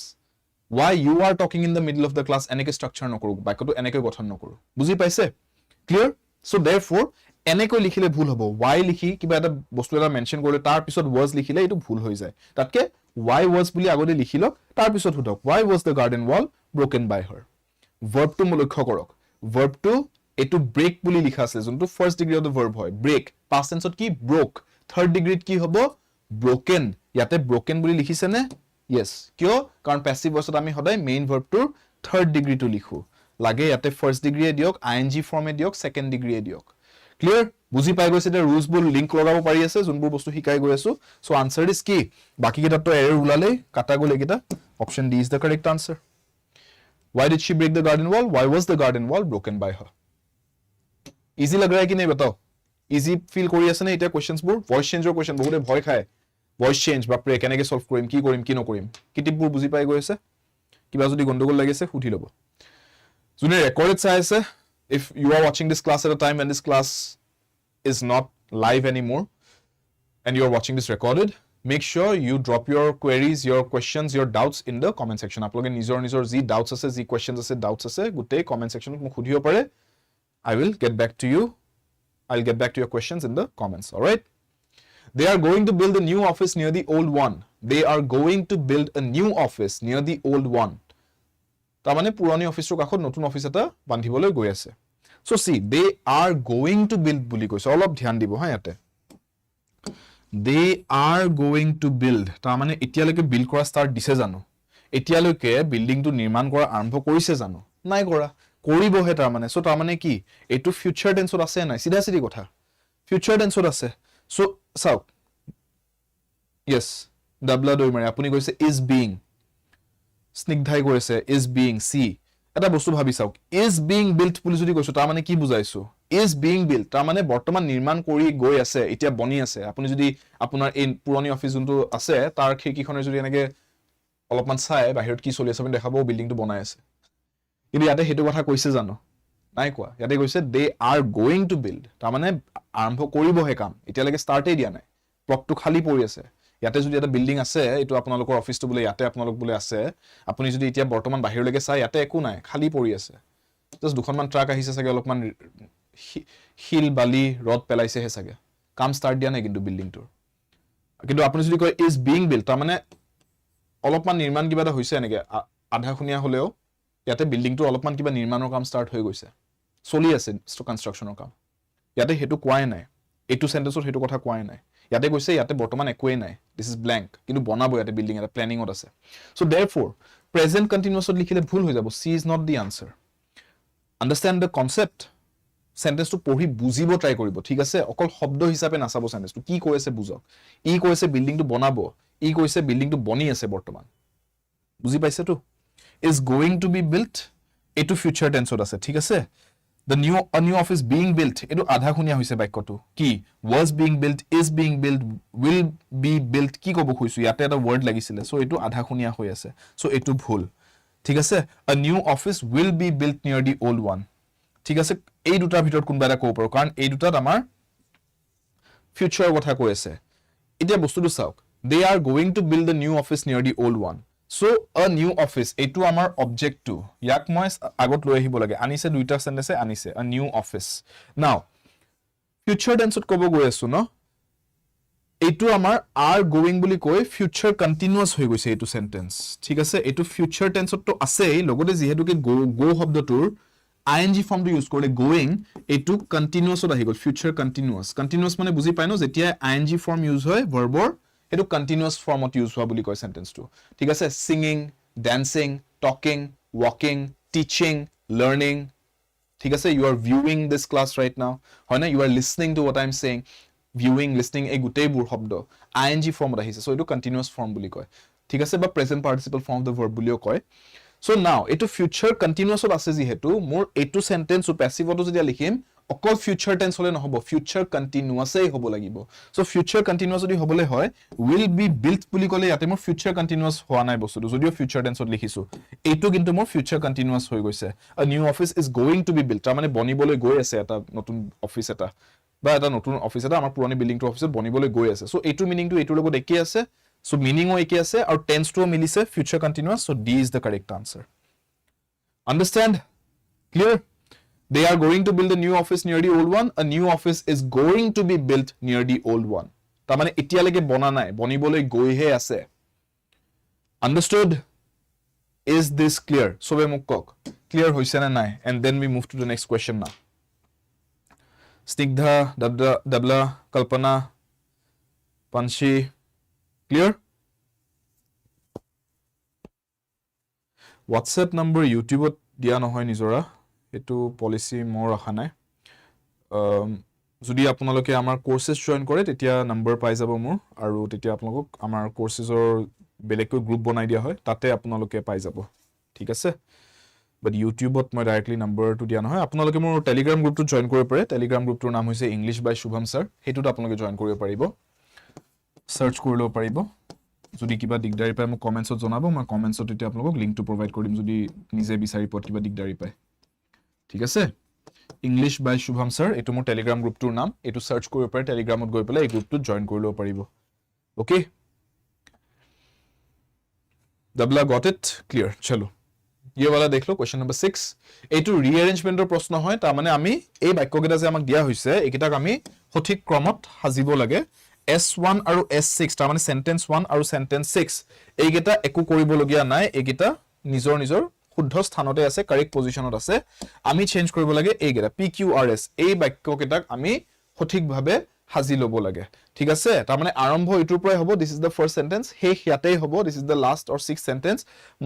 why you are talking in the middle of the class এনেকে স্ট্ৰাকচাৰ নকৰো বাক্যটো এনেকে গঠন নকৰো বুজি পাইছে ক্লিয়াৰ সো therefore এনেকৈ লিখিলে ভুল হ'ব why লিখি কিবা এটা বস্তু এটা মেনশন কৰিলে তাৰ পিছত was লিখিলে এটো ভুল হৈ যায় তাতকে why was বুলি আগতে লিখিলক তাৰ পিছত হুদক why was the garden wall broken by her verb টো লক্ষ্য কৰক verb টো এটো break বুলি লিখা আছে যোনটো first degree of the verb হয় break past tense ত কি broke third degree কি হ'ব broken ইয়াতে broken বুলি লিখিছে নে yes কিয় কাৰণ passive voice ত আমি সদায় main verb টোৰ third degree টো লিখো লাগে ইয়াতে first degree এ দিয়ক ing form এ দিয়ক second degree এ দিয়ক ক্লিয়াৰ বুজি পাই গৈছে যে rules বোৰ লিংক লগাব পাৰি আছে যোনবোৰ বস্তু শিকাই গৈ আছো সো আনসাৰ ইজ কি বাকি কেটা তো এৰৰ উলালে কাটা গলে কেটা option D is the correct answer why did she break the garden wall why was the garden wall broken by her easy लग रहा है कि नहीं बताओ easy feel কৰি আছে নে এটা কোৱেশ্চনস বোৰ ভয়েস চেঞ্জৰ কোৱেশ্চন বহুতে ভয় খায় ভয়েস চেঞ্জ বাপৰে কেনেকে সলভ কৰিম কি নকৰিম কিটিপবোৰ বুজি পাই গৈছে কিবা যদি গন্ডগোল লাগিছে সুধি লব যোনে ৰেকৰ্ডড চাই আছে if you are watching this class at a time when this class is not live anymore and you are watching this recorded make sure you drop your queries your questions your doubts in the comment section aploge nizor ji doubts ase ji questions ase doubts ase gute comment section মোক সুধিব পাৰে I will get back to you I'll get back to your questions in the comments all right they are going to build a new office near the old one they are going to build a new office near the old one ta mane purani office ro kakhot notun office eta bandhiboloi goi ase so see they are going to build buli koise olop dhyan dibo ha yate they are going to build ta mane etialoke build kora start dise jano etialoke building to nirman kora arambho korise jano nai kora কৰিবহে তাৰ মানে so তাৰ মানে কি এটো future টেন্সত আছে নাই সিধা সিধি কথা ফিউচাৰ টেন্সত আছে সো চাও yes ডাবলা দই মাৰে আপুনি কৈছে is being স্নিগ্ধাই কৰিছে is being see এটা বস্তু ভাবি চাওক is being built বুলি যদি কৈছো তাৰ মানে কি বুজাইছো is being built তাৰ মানে বৰ্তমান নিৰ্মাণ কৰি গৈ আছে এতিয়া বনি আছে আপুনি যদি আপোনাৰ এই পুৰণি অফিস যোনটো আছে তাৰ খিৰকিখনে যদি এনেকে অলপমান চাই বাহিৰত কি চলি আছে আপুনি দেখাব বিল্ডিংটো বনাই আছে কিন্তু ইয়াতে হেতু কথা কৈছে জানো নাই কোৱা ইয়াতে কৈছে they are going to build তাৰ মানে আৰম্ভ কৰিবহে কাম এতিয়ালৈকে ষ্টাৰ্টে দিয়া নাই প্লটটো খালি পৰি আছে ইয়াতে যদি এটা বিল্ডিং আছে এটো আপোনালোকৰ অফিসটো বলে ইয়াতে আপোনালোক বলে আছে আপুনি যদি এতিয়া বৰ্তমান বাহিৰলৈকে চাই ইয়াতে একো নাই খালি পৰি আছে জাস্ট দুখনমান ট্ৰাক আহিছে চাগে অলপমান হিল বালি ৰড পেলাইছে হে চাগে কাম ষ্টাৰ্ট দিয়া নাই কিন্তু বিল্ডিংটোৰ কিন্তু আপুনি যদি কয় is being built তাৰ মানে অলপমান নিৰ্মাণ কিবা এটা হৈছে এনেকে আধা খুনিয়া হলেও ইয়াতে বিল্ডিংটো অলপমান কিবা নিৰ্মাণৰ কাম ষ্টাৰ্ট হৈ গৈছে চলি আছে কনষ্ট্ৰাকচনৰ কাম ইয়াতে হেতু কোৱাই নাই এটো সেন্টেন্সত হেতু কথা কোৱাই নাই ইয়াতে কৈছে ইয়াতে বৰ্তমান একোৱে নাই দিস ইজ ব্ল্যাঙ্ক কিন্তু বনাবো ইয়াতে বিল্ডিং এটা প্ল্যানিংত আছে সো देयरफॉर প্ৰেজেন্ট কন্টিনিউয়াছত লিখিলে ভুল হৈ যাব she is not the answer understand the concept সেন্টেন্সটো পঢ়ি বুজিব ট্ৰাই কৰিব ঠিক আছে অকল শব্দ হিচাপে নাচাব সেন্টেন্সটো কি কৈ আছে বুজক ই কৈছে বিল্ডিংটো বনাব ই কৈছে বিল্ডিংটো বনি আছে বৰ্তমান বুজি পাইছে তো is going to be built এটো ফিউচাৰ টেন্সত আছে ঠিক আছে a new office being built এটো আধা খুনিয়া হৈছে বাক্যটো কি was being built is being built will be built কি কব খুইছো ইয়াতে এটা ওয়ার্ড লাগিছিলে সো এটো আধা খুনিয়া হৈ আছে সো এটো ভুল ঠিক আছে a new office will be built near the old one ঠিক আছে এই দুটাৰ ভিতৰত কোনবা এটা কব পাৰো কাৰণ এই দুটাত আমাৰ ফিউচাৰ কথা কৈ আছে এতিয়া বস্তুটো চাওক they are going to build a new office near the old one so a new office etu amar object to yak moi agot loi ahibo lage anise duita sentence anise a new office now future tense ot kobo goi asu no etu amar are going buli koi future continuous hoi goise etu sentence thik ase etu future tense ot to ase logote jehetu ke go shobdo tur ing form to use korle going etu continuous ot ahi gol future continuous mane buji pai no jetia ing form use hoy verb or এটো continuous ফর্মত use হোৱা বুলি কয় সেন্টেন্সটো ঠিক আছে singing dancing talking walking teaching learning ঠিক আছে you are viewing this class right now হয় না you are listening to what I am saying viewing listening এই গুটেইবোৰ শব্দ আইএনজি ফর্মত আহিছে সো এটো কন্টিনিউয়াস ফর্ম বুলি কয় ঠিক আছে বা present participle form of the verb বুলিও কয় সো নাও এটো ফিউচার কন্টিনিউয়াসত আছে যেহেতু মোর এটো সেন্টেন্স ও প্যাসিভটো যদি লিখিম অকল ফিউচাৰ টেন্স হলে নহব ফিউচাৰ কন্টিনিউয়াসই হ'ব লাগিব সো ফিউচাৰ কন্টিনিউয়াস যদি হ'বলে হয় will be built বুলি কলে ইয়াতে মোৰ ফিউচাৰ কন্টিনিউয়াস হোৱা নাই বস্তুটো যদিও ফিউচাৰ টেন্সত লিখিছো এইটো কিন্তু মোৰ ফিউচাৰ কন্টিনিউয়াস হৈ গৈছে a new office is going to be built তাৰ মানে বনিবলৈ গৈ আছে এটা নতুন অফিস এটা বা এটা নতুন অফিস এটা আমাৰ পুৰণি বিল্ডিংটো অফিসত বনিবলৈ গৈ আছে সো এইটো মিনিংটো এইটোৰ লগত একে আছে সো মিনিংও একে আছে আৰু টেন্সটোও মিলিছে future continuous so D is the correct answer understand clear They are going to build a new office near the old one. A new office is going to be built near the old one. Ta mane etialege bona nai, boniboloi goi he ase. Understood? Is this clear? Sobe mukkok. Clear hoise na nai? And then we move to the next question now. Snigdha, Dabla, Kalpana, Panshi. Clear? WhatsApp number YouTube dia nohoy nijora. এটো policy মোৰ ৰাখা নাই যদি আপোনালোকে আমাৰ কোৰ্সেস join কৰে তেতিয়া number পাই যাব মোৰ আৰু তেতিয়া আপোনালোকক আমাৰ কোৰ্সেসৰ বেলেগকৈ গ্ৰুপ বনাই দিয়া হয় তাতে আপোনালোকে পাই যাব ঠিক আছে বাট ইউটিউবত মই ডাইৰেক্টলি নম্বৰটো দিয়া নহয় আপোনালোকে মোৰ টেলিগ্ৰাম গ্ৰুপটো জয়েন কৰিব পাৰে টেলিগ্ৰাম গ্ৰুপটোৰ নাম হৈছে ইংলিশ বাই শুভম স্যাৰ হেতুত আপোনালোকে জয়েন কৰিব পাৰিব সাৰ্চ কৰি লব পাৰিব যদি কিবা দিগদাৰি পায় মোক কমেন্টছত জনাব মই কমেন্টছত তেতিয়া আপোনালোকক লিংকটো প্ৰভাইড কৰিম যদি নিজে বিচাৰি পত কিবা দিগদাৰি পায় ঠিক আছে ইংলিশ বাই শুভম স্যাৰ এটো মোৰ টেলিগ্ৰাম গ্ৰুপটোৰ নাম এটো সাৰ্চ কৰিব পাৰে টেলিগ্ৰামত গৈ পেলাই এই গ্ৰুপটোত জয়েন কৰি লব পাৰিব ওকে ডাবলা গট ইট ক্লিয়াৰ চলো ये वाला देख लो क्वेश्चन नंबर 6 এটো ৰিএৰেঞ্জমেন্টৰ প্ৰশ্ন হয় তা মানে আমি এই বাক্যকেইটা যে আমাক দিয়া হৈছে একিটাক আমি সঠিক ক্ৰমত সাজিব লাগে S1 আৰু S6 তা মানে সেন্টেন্স 1 আৰু সেন্টেন্স 6 এইকেইটা একো কৰিব লগিয়া নাই এইকেইটা নিজৰ নিজৰ শুদ্ধ স্থানতে আছে কাৰেক্ট পজিশনত আছে আমি চেঞ্জ কৰিব লাগে এইগেটা PQRS এই বাক্যকেইটাক আমি সঠিকভাৱে হাজি লব লাগে ঠিক আছে তাৰ মানে আৰম্ভ ইটোৰ পৰাই হ'ব this is the first sentence হে ইয়াতেই হ'ব this is the last or six sentence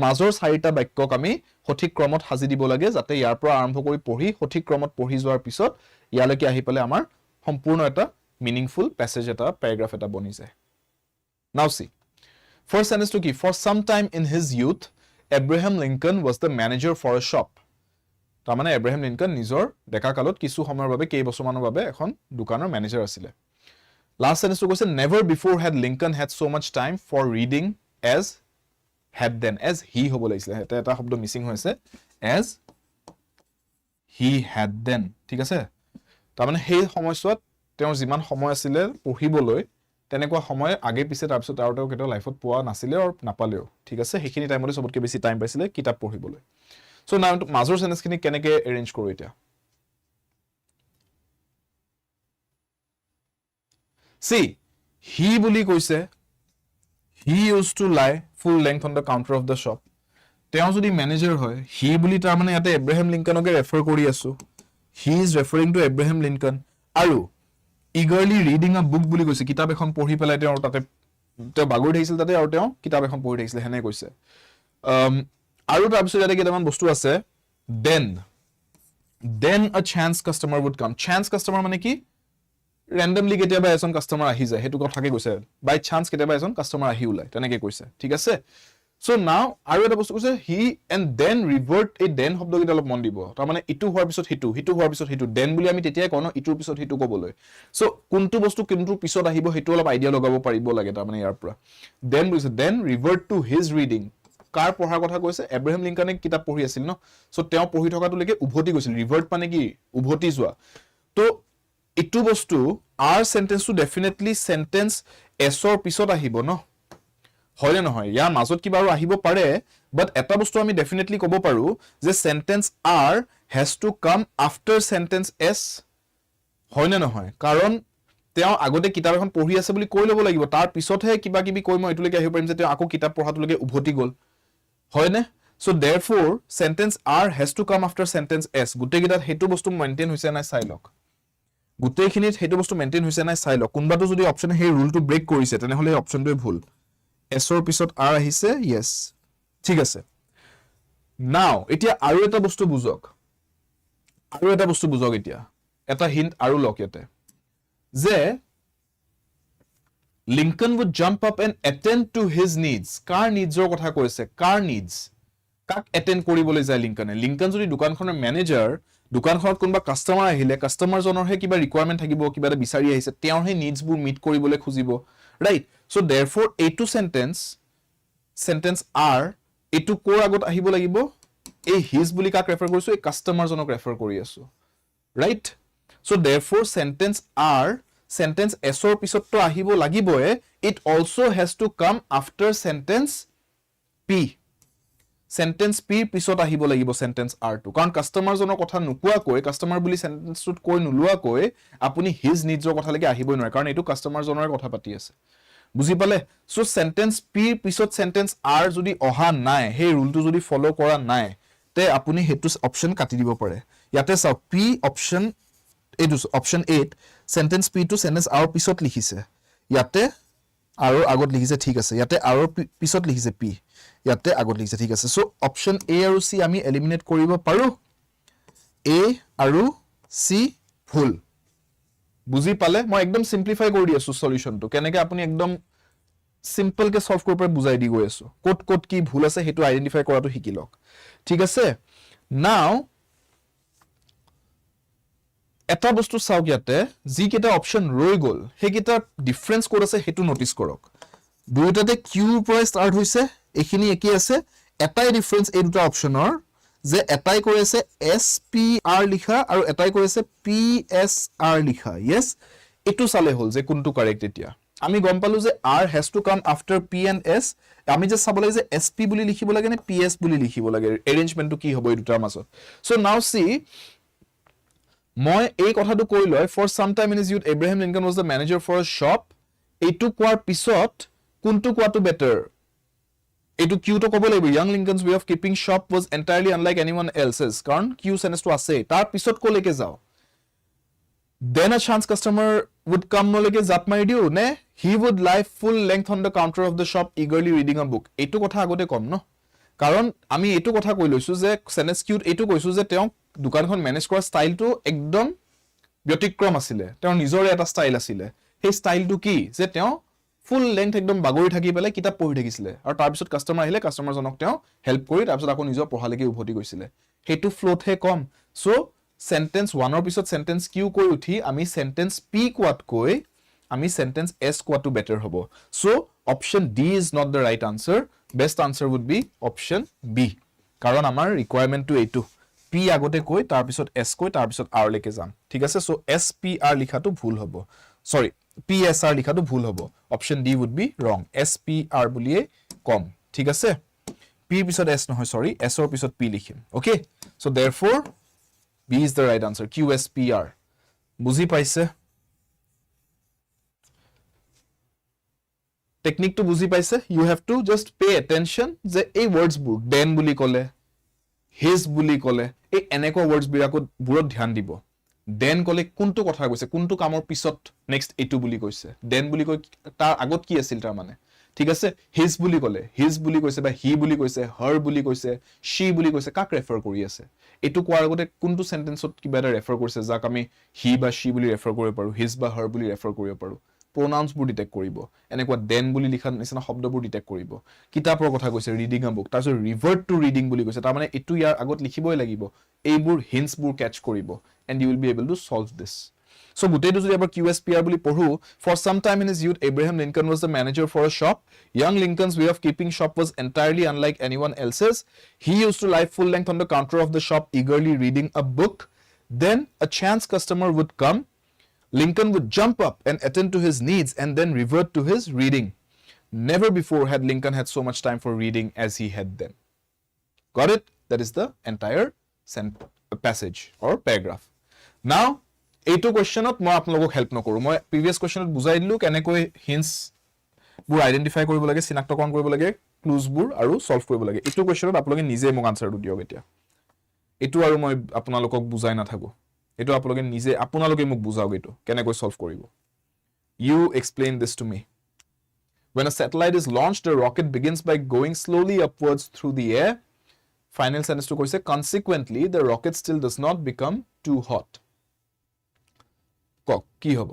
মাজৰ চাৰিটা বাক্যক আমি সঠিক ক্ৰমত হাজি দিব লাগে যাতে ইয়াৰ পৰা আৰম্ভ কৰি পঢ়ি সঠিক ক্ৰমত পঢ়ি যোৱাৰ পিছত ইয়ালৈকে আহি পালে আমাৰ সম্পূৰ্ণ এটা মিনিংফুল প্যাসেজ এটা প্যাৰাগ্ৰাফ এটা বনি যায় now see first sentence two কি for some time in his youth Abraham Lincoln was the manager for a shop. তাৰ মানে Abraham Lincoln নিজৰ ডেকা কালত কিছু সময়ৰ বাবে কেই বছৰমানৰ বাবে এখন দোকানৰ ম্যানেজাৰ আছিল লাষ্ট সেন্টেন্সটো কৈছে never before had Lincoln had so much time for reading as had then as he হ'ব লাগিছিল এটা শব্দ মিসিং হৈছে as he had then ঠিক আছে তাৰ মানে সেই সময়ছোৱাত তেওঁৰ যিমান সময় আছিল পঢ়িবলৈ তেনেকুৱা সময় আগে পিছে তাৰ পিছত আৰু কেটো লাইফত পোৱা নাছিলে আৰু নাপালেও ঠিক আছে হেখিনি টাইমতে সবতকে বেছি টাইম পাইছিলে কিতাপ পঢ়িবলৈ সো নাও মাজৰ সেন্টেন্স খিনি কেনেকে এৰেঞ্জ কৰো এতিয়া সি হি বুলি কৈছে হি used to lie full length on the counter of the shop তেওঁ যদি ম্যানেজাৰ হয় হি বুলি তাৰ মানে ইয়াতে এব্ৰাহাম লিংকনকে ৰেফাৰ কৰি আছো he is referring to Abraham Lincoln আৰু eagerly reading a book বুলি কৈছে কিতাপ এখন পঢ়ি পেলাই তেওঁ তাতে তেওঁ বাগৰি থাকিছিল তাতে আৰু তেওঁ কিতাপ এখন পঢ়ি থাকিছিল হেনে কৈছে আৰু তাৰ পিছত ইয়াতে কেইটামান বস্তু আছে then then a chance customer would come. Chance customer মানে কি? Randomly কেতিয়াবা এজন কাস্টমাৰ আহি যায়, হেতু কথাকে কৈছে। By chance কেতিয়াবা এজন কাস্টমাৰ আহি ওলাই, তেনেকে কৈছে। ঠিক আছে? So now আৰু এটা বস্তু কৈছে he and then revert, এই then শব্দকেইটা অলপ মন দিব। তাৰ মানে ইটো হোৱাৰ পিছত হিটো, হিটো হোৱাৰ পিছত হিটো, then বুলি আমি তেতিয়াই কওঁ ন ইটোৰ পিছত হিটো ক'বলৈ। So কোনটো বস্তু কোনটোৰ পিছত আহিব হেতু অলপ আইডিয়া লগাব পাৰিব লাগে তাৰ মানে ইয়াৰ পৰা। Then বুজিছে, then revert to his reading. কাৰ পঢ়াৰ কথা কৈছে? এব্ৰাহাম লিংকনে কিতাপ পঢ়ি আছিল ন। So তেওঁ পঢ়ি থকাটোলৈকে উভতি গৈছিল। ৰিভাৰ্ট মানে কি? উভতি যোৱা। তো ইটো বস্তু আৰ সেন্টেন্সটো ডেফিনেটলি সেন্টেন্স এছৰ পিছত আহিব ন, হয়নে নহয়? ইয়াৰ মাজত কিবা আৰু আহিব পাৰে, বাট এটা বস্তু আমি ডেফিনেটলি ক'ব পাৰো যে sentence R has to come after sentence S, হয়নে নহয়? কাৰণ তেওঁ আগতে কিতাপ এখন পঢ়ি আছে বুলি কৈ ল'ব লাগিব, তাৰ পিছতহে কিবা কিবি কৈ মই এইটোলৈকে আহিব পাৰিম যে তেওঁ আকৌ কিতাপ পঢ়াটোলৈকে উভতি গ'ল, হয়নে? So therefore sentence R has to come after sentence S. গোটেইকেইটাত হেতু বস্তু মেইনটেইন হৈছে নাই চাই লওক, গোটেইখিনিত হেতু বস্তু মেইনটেইন হৈছে নাই চাই লওক। কোনবাটো যদি অপচনে সেই ৰুলটো ব্ৰেক কৰিছে তেনেহ'লে এই অপচনটোৱে ভুল। এছৰ পিছত আৰ আহিছে, ইয়েছ, ঠিক আছে। নাও এতিয়া আৰু এটা বস্তু বুজক, আৰু এটা বস্তু বুজক। এতিয়া এটা হিণ্ট আৰু লওক ইয়াতে, যে Lincoln would jump up and attend to his needs. কাৰ নিডছৰ কথা কৈছে? কাৰ নিডছ? কাক এটেন্ড কৰিবলৈ যায় লিংকনে? লিংকন যদি দোকানখনৰ মেনেজাৰ, দোকানখনত কোনোবা কাষ্টমাৰ আহিলে, কাষ্টমাৰজনৰহে কিবা ৰিকুৱাৰমেণ্ট থাকিব, কিবা এটা বিচাৰি আহিছে, তেওঁৰ সেই নিডছবোৰ মিট কৰিবলৈ খুজিব, ৰাইট? সো দেৰফৰ এইটো সেন্টেন্স আৰ, এইটো কোৰ আগত আহিব লাগিব? এই হিজ বুলি কাক ৰেফাৰ কৰিছো? এই কাষ্টমাৰজনক ৰেফাৰ কৰি আছো, right? So দেৰফৰ sentence R sentence এছৰ পিছতটো আহিব লাগিবই, it also has to come after sentence P. Sentence পিৰ পিছত আহিব লাগিব সেন্টেন্স আৰ টো, কাৰণ কাষ্টমাৰজনৰ কথা নোকোৱাকৈ, কাষ্টমাৰ বুলি সেন্টেন্সটোত কৈ নোলোৱাকৈ আপুনি হিজ নিডছৰ কথালৈকে আহিবই নোৱাৰে, কাৰণ এইটো কাষ্টমাৰজনৰ কথা পাতি আছে, বুজি পালে? সো সেন্টেন্স পিৰ পিছত সেন্টেন্স আৰ যদি অহা নাই, সেই ৰুলটো যদি ফলো কৰা নাই, তে আপুনি হেতু অপচন কাটি দিব পাৰে। ইয়াতে চাওক, পি অপচন এইটো option 8 sentence P two sentence আৰ পিছত লিখিছে, ইয়াতে আৰু আগত লিখিছে, ঠিক আছে। ইয়াতে আৰু পিছত লিখিছে পি, ইয়াতে আগত লিখিছে, ঠিক আছে। সো অপচন এ আৰু সি আমি এলিমিনেট কৰিব পাৰো। এ আৰু সি ভুল, বুজি পালে? মই একদম সিম্পলিফাই কৰি দি আছো সলিউশনটো, কেনেকে আপুনি একদম সিম্পল কে সলভ কৰিব পাৰে বুজাই দি গৈ আছো। ক'ত ক'ত কি ভুল আছে হেতু আইডেন্টিফাই কৰাটো শিকি লওক, ঠিক আছে। নাও এটা বস্তু চাওক, ইয়াতে যিকেইটা অপচন ৰৈ গ'ল সেইকেইটা ডিফাৰেন্স ক'ত আছে হেতু নটিচ কৰক। দুয়োটাতে কিউৰ পৰা ষ্টাৰ্ট হৈছে, এইখিনি একেই আছে। এটাই ডিফাৰেন্স এই দুটা অপচনৰ, যে এটাই কৈ আছে এছ পি আৰ লিখা আৰু এটাই কৈ আছে পি এছ আৰ লিখা। ইয়েছ, এইটো চালে হ'ল যে কোনটো কাৰেক্ট। এতিয়া আমি গম পালো যে R has to come after P and S. আমি যে চাব লাগে যে এছ পি বুলি লিখিব লাগে নে পি এছ বুলি লিখিব লাগে, এৰেঞ্জমেণ্টটো কি হ'ব এই দুটাৰ মাজত। চ' নাও চি, মই এই কথাটো কৈ লয়, for some time in his youth Abraham Lincoln was the manager for a shop, এইটো কোৱাৰ পিছত কোনটো কোৱাটো বেটাৰ? এইটো কিউটো ক'ব লাগিব, young Lincoln's way of keeping shop was entirely unlike এনিৱান এলছেছ, কাৰণ কিউ সেন্টেন্সটো আছে। তাৰ পিছত ক'লৈকে যাওঁ? Then a chance customer would come নলৈকে জাপ মাৰি দিওঁ, নে he would lie full length on the counter of the shop eagerly reading a book? এইটো কথা আগতে ক'ম ন, কাৰণ আমি এইটো কথা কৈ লৈছো যে সেন্টেন্স কিউত এইটো কৈছো যে তেওঁ দোকানখন মেনেজ কৰা ষ্টাইলটো একদম ব্যতিক্ৰম আছিলে, তেওঁৰ নিজৰে এটা ষ্টাইল আছিলে। সেই ষ্টাইলটো কি? যে তেওঁ ফুল লেংথ একদম বাগৰি থাকি পেলাই কিতাপ পঢ়ি থাকিছিলে, আৰু তাৰপিছত কাষ্টমাৰ আহিলে কাষ্টমাৰজনক তেওঁ হেল্প কৰি তাৰপিছত আকৌ নিজৰ পঢ়ালৈকে উভতি গৈছিলে। সেইটো ফ্ল'তহে কম। চ' সেন্টেন্স ওৱানৰ পিছত সেন্টেন্স কিউ কৈ উঠি আমি সেন্টেন্স পি কোৱাতকৈ আমি সেন্টেন্স এছ কোৱাটো বেটাৰ হ'ব। So' option D is not the right answer. Best answer would be option B, কাৰণ আমাৰ ৰিকুৱাৰমেণ্টটো এইটো, পি আগতে কৈ তাৰপিছত এছ কৈ তাৰপিছত আৰ লৈকে যাম, ঠিক আছে। চ' এছ পি আৰ লিখাটো ভুল হ'ব, চৰি পি এছ আৰ লিখাটো ভুল হ'ব। অপশ্যন ডি উড বি ৰং, এছ পি আৰ বুলিয়ে কম, ঠিক আছে। পিৰ পিছত এছ নহয়, চৰি এছৰ পিছত পি লিখিম, okay. So' therefore B is the right answer, Q S P R. বুজি পাইছে? টেকনিকটো বুজি পাইছে? You have to just pay attention যে এই ৱৰ্ডছবোৰ দেন বুলি ক'লে, হিজ বুলি ক'লে, এই এনেকুৱা ৱৰ্ডছ বোৰত ধ্যান দিব। দেন ক'লে কোনটো কথা কৈছে, কোনটো কামৰ পিছত নেক্সট এইটো বুলি কৈছে। দেন বুলি কৈ তাৰ আগত কি আছিল, তাৰ মানে ঠিক আছে হিজ বুলি ক'লে হিজ বুলি কৈছে বা হি বুলি কৈছে হাৰ বুলি কৈছে she বুলি কৈছে কাক ৰেফাৰ কৰি আছে এটো কোৱাৰ আগতে কোনটো সেন্টেন্সত কিবা এটা ৰেফাৰ কৰিছে যাক আমি হি বা she বুলি ৰেফাৰ কৰিব পাৰো হিজ বা হাৰ বুলি ৰেফাৰ কৰিব পাৰো pronouns বোৰ ডিটেক্ট কৰিব এনেকুৱা দেন বুলি লিখা নিচিনা শব্দবোৰ ডিটেক্ট কৰিব কিতাপৰ কথা কৈছে ৰিডিং আ বুক তাৰপিছত ৰিভাৰ্ট টু ৰিডিং বুলি কৈছে তাৰ মানে এটো ইয়াৰ আগত লিখিবই লাগিব এইবোৰ হিন্টস বোৰ ক্যাচ কৰিব and you will be able to solve this so গুটেইটো যদি আবার QSPR বুলি পঢ়ো for some time in his youth Abraham Lincoln was the manager for a shop young Lincoln's way of keeping shop was entirely unlike anyone else's he used to lie full length on the counter of the shop eagerly reading a book then a chance customer would come Lincoln would jump up and attend to his needs and then revert to his reading never before had Lincoln had so much time for reading as he had then got it that is the entire passage or paragraph now এইটো কোৱেশ্চনত মই আপোনালোকক help নকৰো মই প্ৰিভিয়াস কোৱেশ্চনত বুজাই দিলো কেনেকৈ hints বোৰ identify কৰিব লাগে চিনাক্তকৰণ কৰিব লাগে ক্লুজ বোৰ আৰু সলভ কৰিব লাগে এইটো কোৱেশ্চনত আপোনালোকে নিজে মোক আনসাৰটো দিয়ক এতিয়া এইটো আৰু মই আপোনালোকক বুজাই নাথাকো এইটো আপোনালোকে নিজে আপোনালোকে মোক বুজাওক এইটো কেনেকৈ সলভ কৰিব you explain this to me when a satellite is launched the rocket begins by going slowly upwards through the air final sentence to কৈছে consequently the rocket still does not become too hot কক কি হ'ব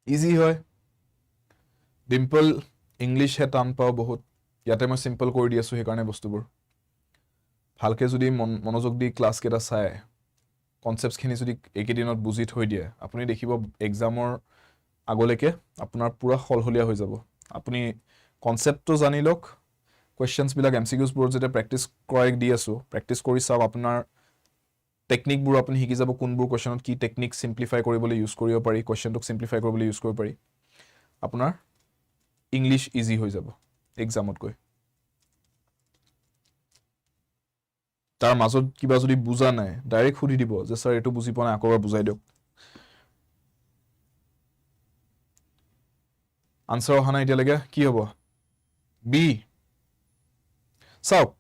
easy হয় Dimple English হে টান পাও বহুত ইয়াতে মই সিম্পল কৰি দি আছো সেই কাৰণে বস্তুবোৰ ভালকে যদি মনোযোগ দি ক্লাস কেটা চাই কনসেপ্টস খিনি যদি একেদিনত বুজি থৈ দিয়ে আপুনি দেখিব এক্সামৰ আগলৈকে আপোনাৰ পুৰা খলহলীয়া হৈ যাব আপুনি কনসেপ্টটো জানি লওক কোৱেশ্চনস বিলাক এমসিকিউজ বোৰ যেটা প্ৰ্যাকটিস কৰাই দি আছো প্ৰ্যাকটিস কৰি চাওক আপোনাৰ টেকনিক বোৰ আপুনি শিকি যাব কোনবোৰ কোৱেশ্চনত কি টেকনিক সিম্পলিফাই কৰিবলৈ ইউজ কৰিব পাৰি কোৱেশ্চনটোক সিম্পলিফাই কৰিবলৈ ইউজ কৰিব পাৰি আপোনাৰ ইংলিশ ইজি হৈ যাব এক্সামত গৈ তাৰ মাজত কিবা যদি বুজা নাই ডাইৰেক্ট খুদি দিব যে স্যাৰ এটো বুজি পোৱা নাই আকৌবাৰ বুজাই দিয়ক আনসাৰ অহা নাই এতিয়ালৈকে কি হ'ব বি চাওক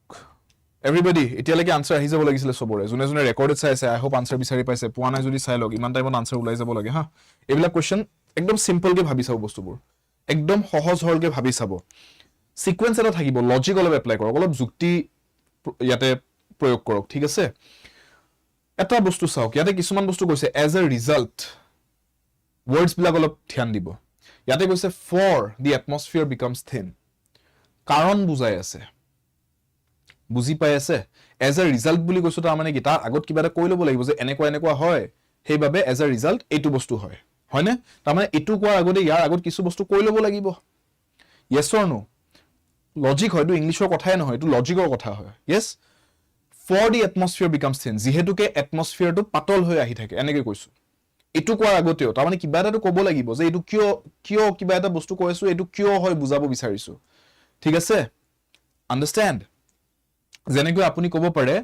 এভৰিবডি এতিয়ালৈকে আনসাৰ আহি যাব লাগিছিল সবৰে যোনে যোনে ৰেকৰ্ডেড চাই আছে আই হোপ আনসাৰ বিচাৰি পাইছে পোৱা নাই যদি চাই লওক ইমান টাইমত আনসাৰ ওলাই যাব লাগে হা এইবিলাক কোৱেশ্চন একদম সিম্পল কে ভাবি চাও বস্তুবোৰ একদম সহজ সৰলকে ভাবি চাব সিকোয়েন্স এটা থাকিব লজিক অলপ এপ্লাই কৰক অলপ যুক্তি ইয়াতে প্ৰয়োগ কৰক ঠিক আছে এটা বস্তু চাওক ইয়াতে কিছুমান বস্তু কৈছে এজ এ ৰিজাল্ট ওয়াৰ্ডস বিলাক অলপ ধ্যান দিব ইয়াতে কৈছে ফৰ দি এটমস্ফিয়াৰ বিকামস থিন কাৰণ বুজাই আছে বুজি পাই আছে এজ এ ৰিজাল্ট বুলি কৈছো তাৰ মানে কি তাৰ আগত কিবা এটা কৈ ল'ব লাগিব যে এনেকুৱা হয় সেইভাবে এজ এ ৰিজাল্ট এইটো বস্তু হয় হয়নে তাৰ মানে এটো কোৱাৰ আগতে ইয়াৰ আগত কিছু বস্তু কৈ ল'ব লাগিব yes or no লজিক হয়তো ইংলিশৰ কথাই নহয় এটো লজিকৰ কথা হয় yes for the atmosphere becomes thin যেহেতুকে এটমস্ফিয়াৰটো পাতল হৈ আহি থাকে এনেকৈ কৈছো এটো কোৱাৰ আগতেও তাৰ মানে কিবা এটা ক'ব লাগিব যে এটো কিয় কিবা এটা বস্তু কৈছো এটো কিয় হয় বুজাব বিচাৰিছো ঠিক আছে আন্ডাৰস্ট্যান্ড যেনেকৈ আপুনি ক'ব পাৰে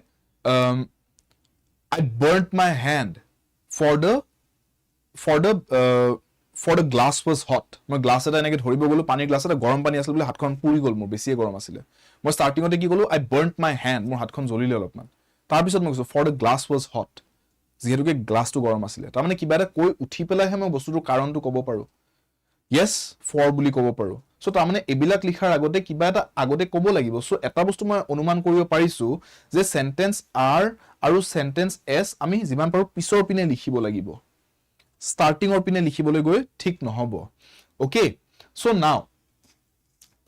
I burnt my hand for the glass was hot মই গ্লাস এটা এনেকৈ ধৰিব গলো পানীৰ গ্লাস এটা গৰম পানী আছিল বুলি হাতখন পুৰি গল মোৰ বেছিয়ে গৰম আছিল মই স্টাৰ্টিংতে কি কলো I burnt my hand মোৰ হাতখন জ্বলিলে অলপমান তাৰ পিছত মই কৈছো for the glass was hot যেহেতুকে গ্লাসটো গৰম আছিল তাৰ মানে কিবা এটা কৈ উঠি পেলাইহে মই বস্তুটোৰ কাৰণটো ক'ব পাৰো yes for বুলি ক'ব পাৰো সো তাৰ মানে এবিলাক লিখাৰ আগতে কিবা এটা আগতে ক'ব লাগিব সো এটা বস্তু মই অনুমান কৰিব পাৰিছো যে সেন্টেন্স r আৰু সেন্টেন্স s আমি যিমান পাৰো পিছৰ পিনে লিখিব লাগিব starting or pine likhibole goy thik nohobo okay so now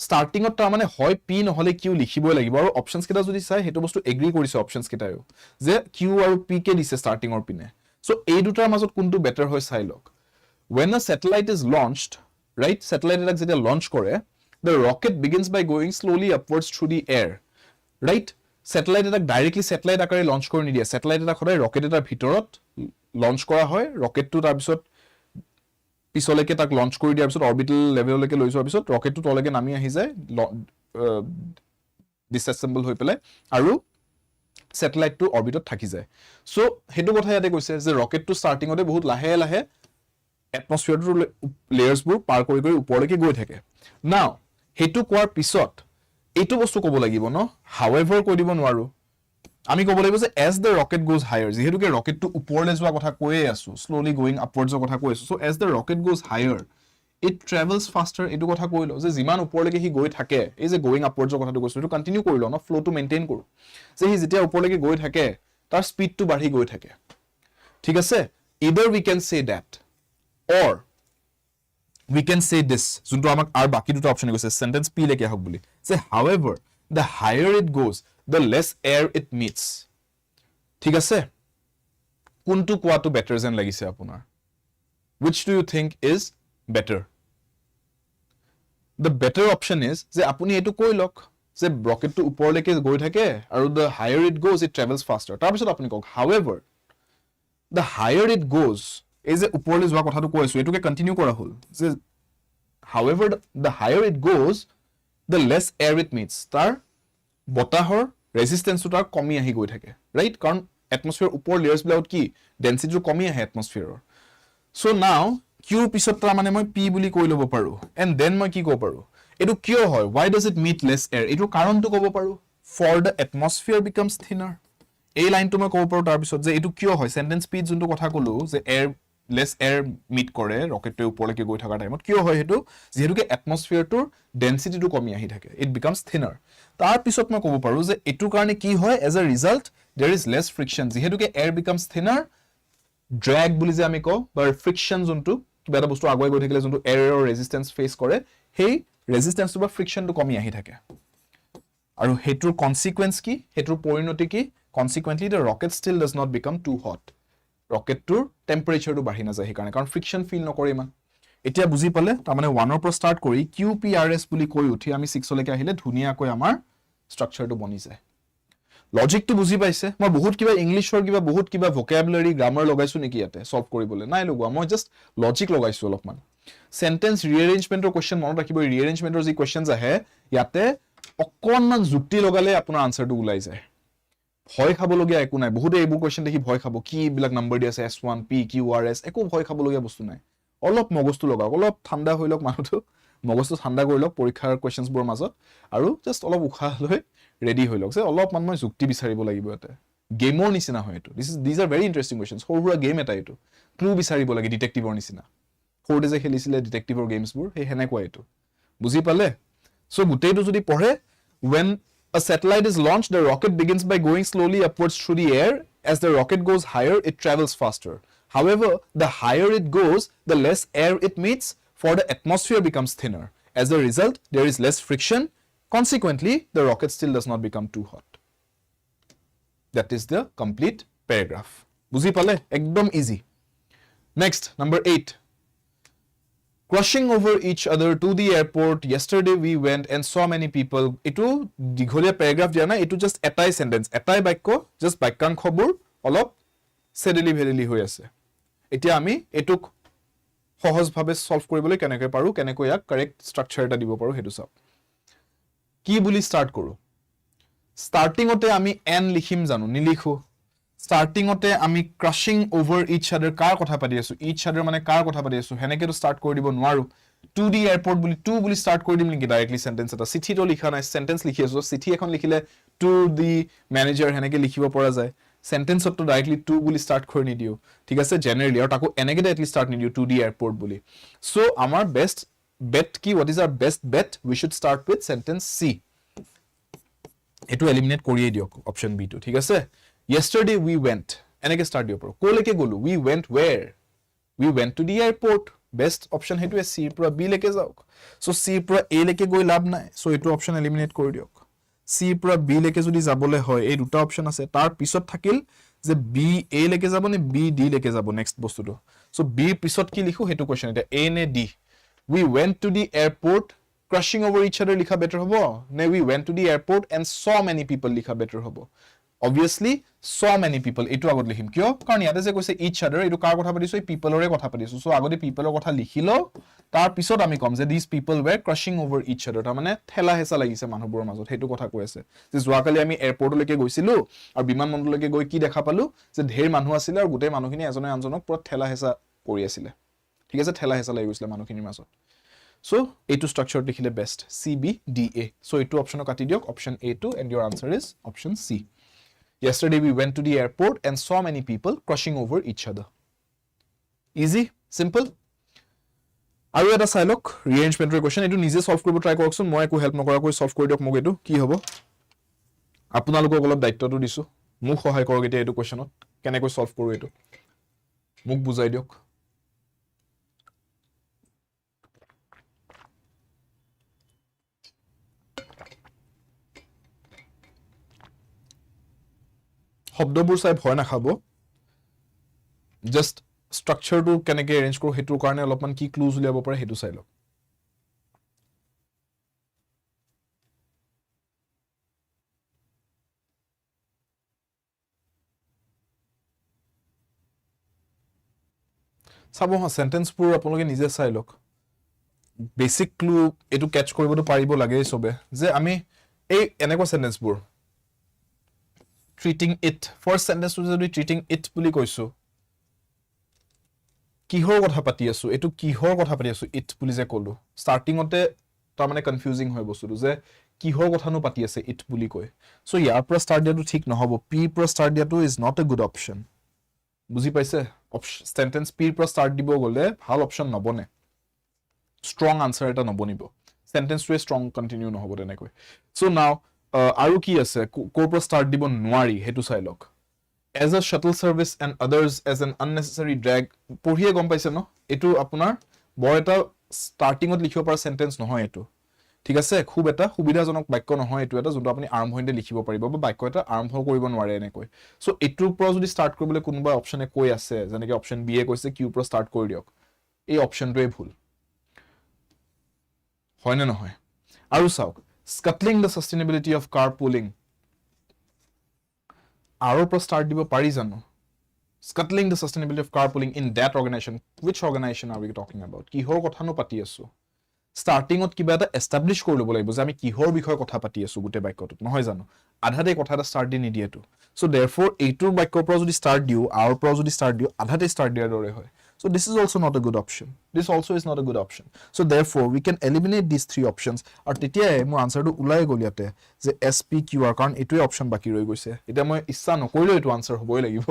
starting ot tamane hoy p nohole q likhiboy lagibo aru options kita jodi sai hetu bostu agree korise options kitayo je q aru p ke dise starting or pine so ei dutar majot kuntu better hoy sai lok when a satellite is launched right satellite eta jeta launch kore the rocket begins by going slowly upwards through the air right satellite eta directly satellite akare launch kori nidia satellite eta khoday rocket eta bhitorot launch কৰা হয় ৰকেটটো তাৰ পিছত পিছলৈকে তাক launch কৰি দিয়াৰ পিছত অৰবিটাল লেভেললৈকে লৈ যোৱাৰ পিছত ৰকেটটো তললৈকে নামি আহি যায় ডিসএসেম্বল হৈ পেলাই আৰু স্যাটেলাইটটো অৰবিটত থাকি যায় সো হেতু কথা ইয়াতে কৈছে যে ৰকেটটো স্টাৰ্টিংতে বহুত লাহে লাহে এটমস্ফিয়াৰটোৰ লেয়াৰ্ছবোৰ পাৰ কৰি কৰি ওপৰলৈকে গৈ থাকে নাও হেতু কোৱাৰ পিছত এইটো বস্তু ক'ব লাগিব ন হাউএভাৰ কৈ দিব নোৱাৰো আমি ক'ব লাগিব যে as the rocket goes higher যেহেতুকে ৰকেটটো ওপৰলৈ যোৱা কথা কৈয়ে আছো slowly going upwards কথা কৈ আছো so as the rocket goes higher it travels faster এইটো কথা কৈলো যে যিমান ওপৰলৈকে হি গৈ থাকে এই যে going upwards কথাটো কৈছো এটো কন্টিনিউ কৰিলো ন ফ্লোটো মেইনটেইন কৰো যে হি যেতিয়া ওপৰলৈকে গৈ থাকে তাৰ স্পিডটো বাঢ়ি গৈ থাকে ঠিক আছে either we can say that or we can say this যোনটো আমাক আর বাকি দুটা অপচন কৈছে সেন্টেন্স পি লেকে হক বুলি যে however the higher it goes the less air it meets ঠিক আছে কোনটো কোৱাটো বেটাৰ যেন লাগিছে আপোনাৰ which do you think is better the better option is যে আপুনি এটো কৈ লক যে ৰকেটটো ওপৰলৈকে গৈ থাকে আৰু the higher it goes it travels faster তাৰ পিছত আপুনি কক however the higher it goes is যে ওপৰলৈ যোৱা কথাটো কৈছো এটোকে কন্টিনিউ কৰা হল যে however the higher it goes the less air it meets তাৰ বতাহৰ ৰেজিস্ট্যান্সটো তাৰ কমি আহি গৈ থাকে ৰাইট কাৰণ এটমস্ফিয়াৰ ওপৰ লেয়াৰ্ছ বিলাউট কি ডেন্সিটিটো কমি আহে এটমস্ফিয়াৰৰ সো নাও কিউৰ পিছত তাৰ মানে মই পি বুলি কৈ লব পাৰো এন্ড দেন মই কি ক'ব পাৰো এটো কিয় হয় why does it meet less air এটো কাৰণটো ক'ব পাৰো for the atmosphere becomes thinner এই লাইনটো মই ক'ব পাৰো তাৰ পিছত যে এটো কিয় হয় সেন্টেন্স পি যোনটো কথা কলো যে এয়াৰ less air meet কৰে ৰকেটটো ওপৰলৈকে গৈ থকা টাইমত কিয় হয় হেতু যেহেতুকে এটমস্ফিয়াৰটোৰ ডেন্সিটিটো কমি আহি থাকে ইট বিকামস থিনাৰ তাৰ পিছত মই ক'ব পাৰো যে এটো কাৰণে কি হয় as a result there is less friction যেহেতুকে এয়াৰ বিকামস থিনাৰ ড্ৰেগ বুলি যে আমি কও বা ফ্ৰিকশন যোনটো কিবা এটা বস্তু আগুৱাই গৈ থাকিলে যোনটো এয়াৰৰ ৰেজিস্ট্যান্স ফেস কৰে সেই ৰেজিস্ট্যান্সটো বা ফ্ৰিকশনটো কমি আহি থাকে আৰু হেতুৰ কনসিকুৱেন্স কি হেতুৰ পৰিণতি কি কনসিকুৱেন্টলি the rocket still does not become too hot ৰকেটটোৰ টেম্পাৰেচাৰটো বাঢ়ি না যায় কাৰণ কাৰণ ফ্ৰিকশন ফিল নকৰে ইমান এতিয়া বুজি পালে তাৰ মানে 1 ৰ পৰা স্টাৰ্ট কৰি QPRS বুলি কৈ উঠি আমি 6 লৈকে আহিলে ধুনিয়াকৈ আমাৰ ষ্ট্ৰাকচাৰটো বনি যায় লজিকটো বুজি পাইছে মই বহুত কিবা ইংলিশৰ কিবা বহুত কিবা ভোকাবুলাৰি গ্ৰামাৰ লগাইছো নেকি ইয়াতে সলভ কৰিবলৈ নাই লগোৱা মই জাস্ট লজিক লগাইছো অলপমান সেন্টেন্স ৰিএৰেঞ্জমেন্টৰ কোৱেশ্চন মনত ৰাখিব ৰিএৰেঞ্জমেন্টৰ যি কোৱেশ্চনস আহে ইয়াতে অকনমান যুক্তি লগালে আপোনাৰ আনসাৰটো ওলাই যায় ভয় খাবলগীয়া একো নাই বহুতে এইবোৰ কোৱেশ্চন দেখি ভয় খাব কি বিলাক নম্বৰ দি আছে S1 P QRS একো ভয় খাবলগীয়া বস্তু নাই অলপ মগজটো লগাওক অলপ ঠাণ্ডা হৈ লওক মানুহটো মগজটো ঠাণ্ডা কৰি লওক পৰীক্ষাৰ কোৱেশ্চনস বোৰ মাজত আৰু জাস্ট অলপ উখাহ লৈ ৰেডি হৈ লওক যে অলপমান মই যুক্তি বিচাৰিব লাগিব ইয়াতে গেমৰ নিচিনা হয় এটো these are very interesting questions সৰুৰা গেম এটা এটো ক্লু বিচাৰিব লাগে ডিটেকটিভৰ নিচিনা সৰুতে যে খেলিছিলে ডিটেকটিভৰ গেমছ বোৰ সেই হেনেকুৱা এটো বুজি পালে সো গুটেইটো যদি পঢ়ে when a satellite is launched the rocket begins by going slowly upwards through the air as the rocket goes higher it travels faster however the higher it goes the less air it meets for the atmosphere becomes thinner as a result there is less friction consequently the rocket still does not become too hot that is the complete paragraph বুজি পালে একদম easy next number 8 Crushing over each other to the airport yesterday we went and saw many people etu digholia paragraph dia na etu just etai sentence etai bakko just bakyan khobor olop sedeli verily hoi ase etia ami etuk সহজ ভাবে solve কৰিবলৈ কেনেকৈ পাৰো কেনেকৈ ইয়াক correct structure এটা দিব পাৰো হেতু সব কি বুলি স্টাৰ্ট কৰো স্টাৰ্টিংতে আমি n লিখিম জানো নিলিখো স্টাৰ্টিংতে আমি ক্ৰাশিং ওভাৰ ইচ আদাৰ কাৰ কথা পাতি আছো ইচ আদাৰ মানে কাৰ কথা পাতি আছো হেনেকে তো স্টাৰ্ট কৰি দিব নোৱাৰো টু দি এয়াৰপোৰ্ট বুলি টু বুলি স্টাৰ্ট কৰি দিম নেকি ডাইৰেক্টলি সেন্টেন্স এটা চিঠিটো লিখা নাই সেন্টেন্স লিখি আছো চিঠি এখন লিখিলে টু দি ম্যানেজাৰ হেনেকে লিখিব পৰা যায় সেন্টেন্সত তো ডাইৰেক্টলি টু বুলি স্টাৰ্ট কৰি নিদিও ঠিক আছে জেনাৰেলি আৰু তাকো এনেকে ডাইৰেক্টলি স্টাৰ্ট নিদিও টু দি এয়াৰপোৰ্ট বুলি সো আমাৰ বেষ্ট bet কি what is our best bet we should start with sentence C এটো এলিমিনেট কৰিয়ে দিওক অপচন বি টো ঠিক আছে yesterday we went এনেকে স্টাৰ্ট দিও পাৰো কোলেকে গলো we went where we went to the airport best option হেতু C পৰা B লেকে যাওক সো C পৰা A লেকে গৈ লাভ নাই সো এটো অপচন এলিমিনেট কৰি দিওক C পৰা B লেকে যদি যাবলে হয় এই দুটা অপচন আছে তাৰ পিছত থাকিল যে B A লেকে যাব নে B D লেকে যাব নেক্সট বস্তুটো সো B পিছত কি লিখো হেতু কোৱেশ্চন এটা A নে D we went to the airport crushing over each other likha better hobo ne we went to the airport and saw many people likha better hobo obviously so many people etu agot likhim kyo karon yate je koise each other etu kar kotha padisu ei people ore kotha padisu so agodi people kotha likhilo tar pisot ami kom je these people were crushing over each other ta mane thela hesa lagise manubor majot hetu kotha কৈ আছে যে যোৱাকালি আমি airport লৈকে গৈছিলো আৰু বিমান বন্দৰলৈকে গৈ কি দেখা পালো যে ঢেৰ মানুহ আছিল আৰু গোটেই মানুহখিনি এজনে আনজনক পুৰা ঠেলা হেসা কৰি আছিল ঠিক আছে ঠেলা হেসা লাগি গৈছিল মানুহখিনিৰ মাজত so এইটো স্ট্ৰাকচাৰ দেখিলে best C B D A so এইটো অপচন কাটি দিয়ক option A2 and your answer is option C yesterday we went to the airport and saw many people crushing over each other easy simple আৰু এটা চাই লওক ৰিএৰেঞ্জমেন্টৰ question এটো নিজে solve কৰিব ট্ৰাই কৰকচোন মই একো হেল্প নকৰা কৈ সলভ কৰি দিয়ক মোক এটো কি হ'ব আপোনালোকক অলপ দায়িত্বটো দিছো মোক সহায় কৰক এতিয়া এটো কোৱেশ্চনত কেনেকৈ সলভ কৰো এটো মোক বুজাই দিয়ক শব্দবোৰ চাই ভয় নাখাব জাস্ট স্ট্ৰাকচাৰটো কেনেকৈ এৰেঞ্জ কৰো হেতুৰ কাৰণে অলপমান কি ক্লুজ উলিয়াব পাৰে হেতু চাই লওক চাব হা সেন্টেন্সবোৰ আপোনালোকে নিজে চাই লওক বেসিক ক্লু এটো ক্যাচ কৰিবটো পাৰিব লাগে সবে যে আমি এই এনেকুৱা সেন্টেন্সবোৰ treating it first sentence to be treating it বুলি কৈছো কিহৰ কথা পাতি আছো এটো কিহৰ কথা পাতি আছো it বুলি যে কলো স্টাৰ্টিং অতে তাৰ মানে কনফিউজিং হৈ বস্তুটো যে কিহৰ কথানো পাতি আছে it বুলি কয় সো ইয়াৰ পৰা স্টাৰ্ট দিয়াটো ঠিক নহব p পৰা স্টাৰ্ট দিয়াটো is not a good option বুজি পাইছে সেন্টেন্স p পৰা স্টাৰ্ট দিব গলে ভাল অপচন নবনে strong answer এটা নবনিব সেন্টেন্স টো strong continue নহব তেনেকৈ সো নাও আৰু কি আছে কোৰ পৰা স্টাৰ্ট দিব নোৱাৰি হেতু চাই লওক as a shuttle service and others as an unnecessary drag পঢ়িয়ে গম পাইছে ন এটো আপোনাৰ বৰ এটা স্টাৰ্টিংত লিখিব পৰা সেন্টেন্স নহয় এটো ঠিক আছে খুব এটা সুবিধাজনক বাক্য নহয় এটো এটা যোনটো আপুনি আৰম্ভণিতে লিখিব পাৰিব বা বাক্য এটা আৰম্ভ কৰিব নোৱাৰে এনেকৈ সো এটোৰ পৰা যদি স্টাৰ্ট কৰিবলৈ কোনোবা অপচনে কৈ আছে যেনেকৈ অপচন বি এ কৈছে কিউ পৰা স্টাৰ্ট কৰি দিয়ক এই অপচনটোৱে ভুল হয় না নহয় আৰু চাওক scuttling the sustainability of carpooling আৰু পৰা স্টাৰ্ট দিব পাৰি জানো scuttling the sustainability of carpooling in that organization which organization are we talking about কিহৰ কথানো পাতি আছো স্টাৰ্টিংত কিবা এটা এস্টাবলিশ কৰি ল'ব লাগিব যে আমি কিহৰ বিষয়ে কথা পাতি আছো গুটে বাক্যটোত নহয় জানো আধাতে কথা এটা স্টাৰ্ট দি নিদিয়েটো সো therefore এইটোৰ বাক্যৰ পৰা যদি স্টাৰ্ট দিও আৰু পৰা যদি স্টাৰ্ট দিও আধাতে স্টাৰ্ট দিয়াৰ দৰে হয় so this is also not a good option this also is not a good option so therefore we can eliminate these three options আৰু তেতিয়াই মোৰ আনসাৰটো উলাই গলিয়াতে যে SPQR কাৰণ এটোই অপচন বাকি ৰৈ গৈছে এটা মই ইচ্ছা নকৰিলে এটো আনসাৰ হ'বই লাগিব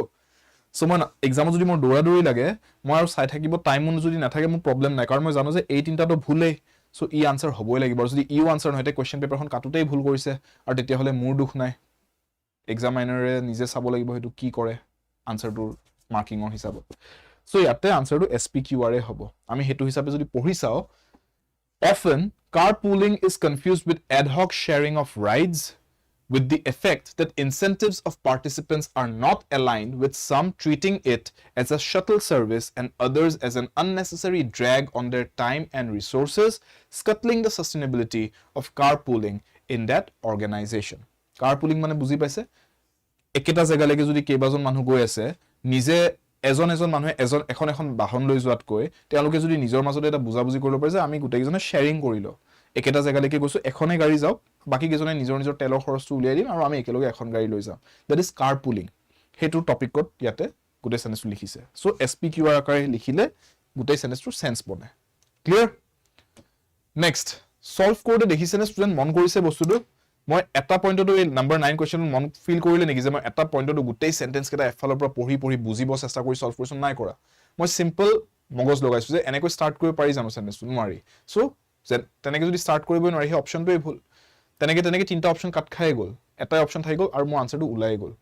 সো মই এক্সামত যদি মোৰ দৌৰা লাগে মই আৰু চাই থাকিব টাইম যদি নাথাকে মোৰ প্ৰবলেম নাই কাৰণ মই জানো যে এই তিনটাটো ভুলেই সো ই আনসাৰ হ'বই লাগিব আৰু যদি ইউ আনসাৰ নহতে কোৱেশ্চন পেপাৰখন কাটোতেই ভুল কৰিছে আৰু তেতিয়া হলে মোৰ দুখ নাই এক্সামিনাৰে নিজে চাব লাগিব হেতু কি কৰে আনসাৰটোৰ মাৰ্কিংৰ হিচাপত সো ইয়াতে আনসাৰটো SPQR এ হ'ব আমি হেতু হিচাপে যদি পঢ়ি চাও often carpooling is confused with ad hoc sharing of rides with the effect that incentives of participants are not aligned with some treating it as a shuttle service and others as an unnecessary drag on their time and resources scuttling the sustainability of carpooling in that organization carpooling মানে বুজি পাইছে একেটা জায়গা লাগে যদি কেবাজন মানুহ গৈ আছে নিজে এজন মানুহে এখন বাহন লৈ যোৱাত কৈ তেওঁলোকে যদি নিজৰ মাজতে এটা বুজাবুজি কৰিব পাৰে যে আমি গোটেইজনে শেয়াৰিং কৰিলো একেটা জায়গালৈকে গৈছো এখনে গাড়ী যাওক বাকি কেজনে নিজৰ তেলৰ খৰচটো উলিয়াই দিম আৰু আমি একেলগে এখন গাড়ী লৈ যাম দ্যাট ইজ কাৰপুলিং হেতু টপিকত ইয়াতে গোটেই সেন্টেন্সটো লিখিছে সো SPQR আকাৰে লিখিলে গোটেই সেন্টেন্সটোৰ সেন্স বনে ক্লিয়াৰ নেক্সট সলভ কৰোতে দেখিছেনে ষ্টুডেন্ট মন কৰিছে বস্তুটো মই এটা পইণ্টটো এই নাম্বাৰ 9 কোৱেশ্চন মন ফিল কৰিলে নেকি যে মই এটা পইণ্টটো গোটেই সেন্টেন্স কেটা এফালৰ পৰা পঢ়ি বুজিব চেষ্টা কৰি সলভ কৰিছো নাই কৰা মই সিম্পল মগজ লগাইছো যে এনেকৈ স্টাৰ্ট কৰিব পাৰি জানো সেন্টেন্সটো নোৱাৰি সো তেনেকৈ যদি স্টাৰ্ট কৰিবই নোৱাৰি হে অপচনটোই ভুল তেনেকৈ তিনটা অপচন কাট খাই গল এটাই অপচন থাকি গল আৰু মোৰ আনসাৰটো ওলাই গল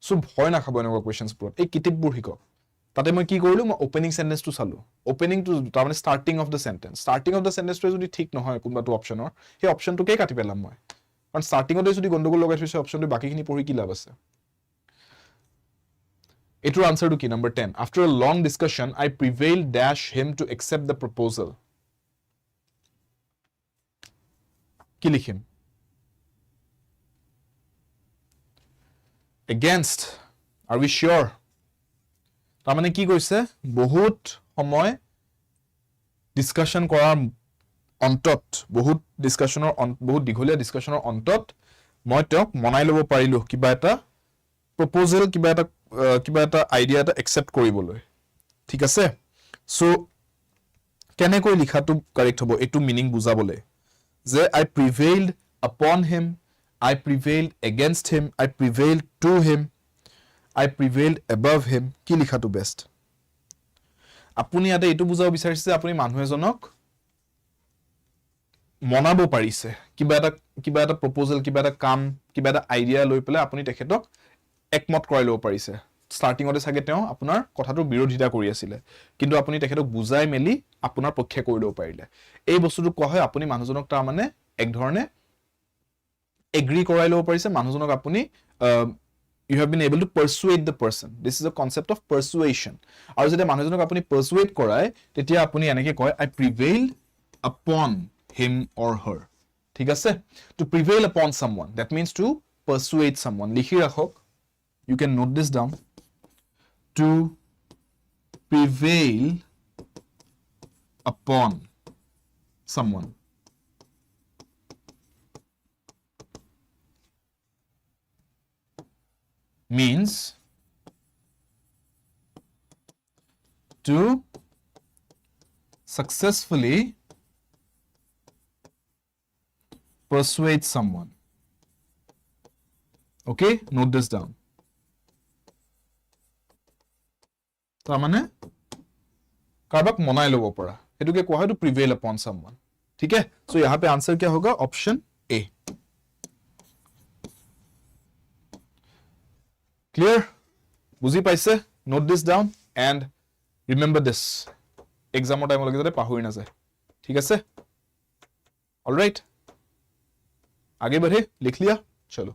সো ভয় নাখাব এনেকুৱা কোৱেশ্চনছ পুৰত এই কিটিপবোৰ হিকক তাতে মই কি কৰিলো মই ওপেনিং সেন্টেন্সটো চালো ওপেনিং টু তাৰ মানে স্টাৰ্টিং অফ দ্য সেন্টেন্সটো যদি ঠিক নহয় কোনবাটো অপচনৰ সেই অপচনটোকে কাটি পেলাম মই কাৰণ স্টাৰ্টিংতে যদি গণ্ডগোল লগাই থৈছে অপচনটো বাকিখিনি পঢ়ি কি লাভ আছে এটোৰ আনসাৰটো কি number 10 after a long discussion I prevailed dash him to accept the proposal কি লিখিম against, are we sure? তাৰমানে কি কৈছে বহুত সময় ডিসকাশন কৰাৰ অন্তত বহুত দীঘলীয়া ডিসকাশনৰ অন্তত মই তেওঁক মনাই ল'ব পাৰিলো কিবা এটা proposal কিবা এটা আইডিয়া এটা একসেপ্ট কৰিবলৈ ঠিক আছে সো কেনেকৈ লিখাটো কাৰেক্ট হ'ব এটো মিনিং বুজাবলৈ যে I prevailed upon him, I prevailed against him, I prevailed to him, I prevailed above him কি লিখাটো বেষ্ট আপুনি ইয়াতে এটো বুজাব বিচাৰিছে আপুনি মানুহ এজনক মনাব পাৰিছে কিবা এটা প্ৰপোজাল কিবা এটা কাম কিবা এটা আইডিয়া লৈ পেলাই আপুনি তেখেতক একমত কৰাই ল'ব পাৰিছে স্টাৰ্টিংতে সাগে তেওঁ আপোনাৰ কথাটো বিৰোধিতা কৰি আছিল কিন্তু আপুনি তেখেতক বুজাই মেলি আপোনাৰ পক্ষে কৰি ল'ব পাৰিলে এই বস্তুটো কোৱা হয় আপুনি মানুহজনক তাৰ মানে এক ধৰণে এগ্ৰি কৰাই ল'ব পাৰিছে মানুহজনক আপুনি you have been able to persuade the person. This is a concept of persuasion. আৰু যেতিয়া মানুহজনক আপুনি persuade কৰাই তেতিয়া আপুনি এনেকৈ কয় I prevailed upon him or her. ঠিক আছে? To prevail upon someone. That means to persuade someone. লিখি ৰাখক. You can note this down. To prevail upon someone. Means to successfully persuade someone. Okay, note this down. তাৰমানে কাৰবাক মনাই ল'ব পৰা এটোকে কোৱা হয় to prevail upon someone. ठीक है सो यहाँ पे आंसर क्या होगा ऑप्शन ए Clear? বুজি পাইছে? Note this down and remember this. Exam time লগে যাতে পাহৰি না যায়। ঠিক আছে? All right? आगे बढ़े लिख लिया चलो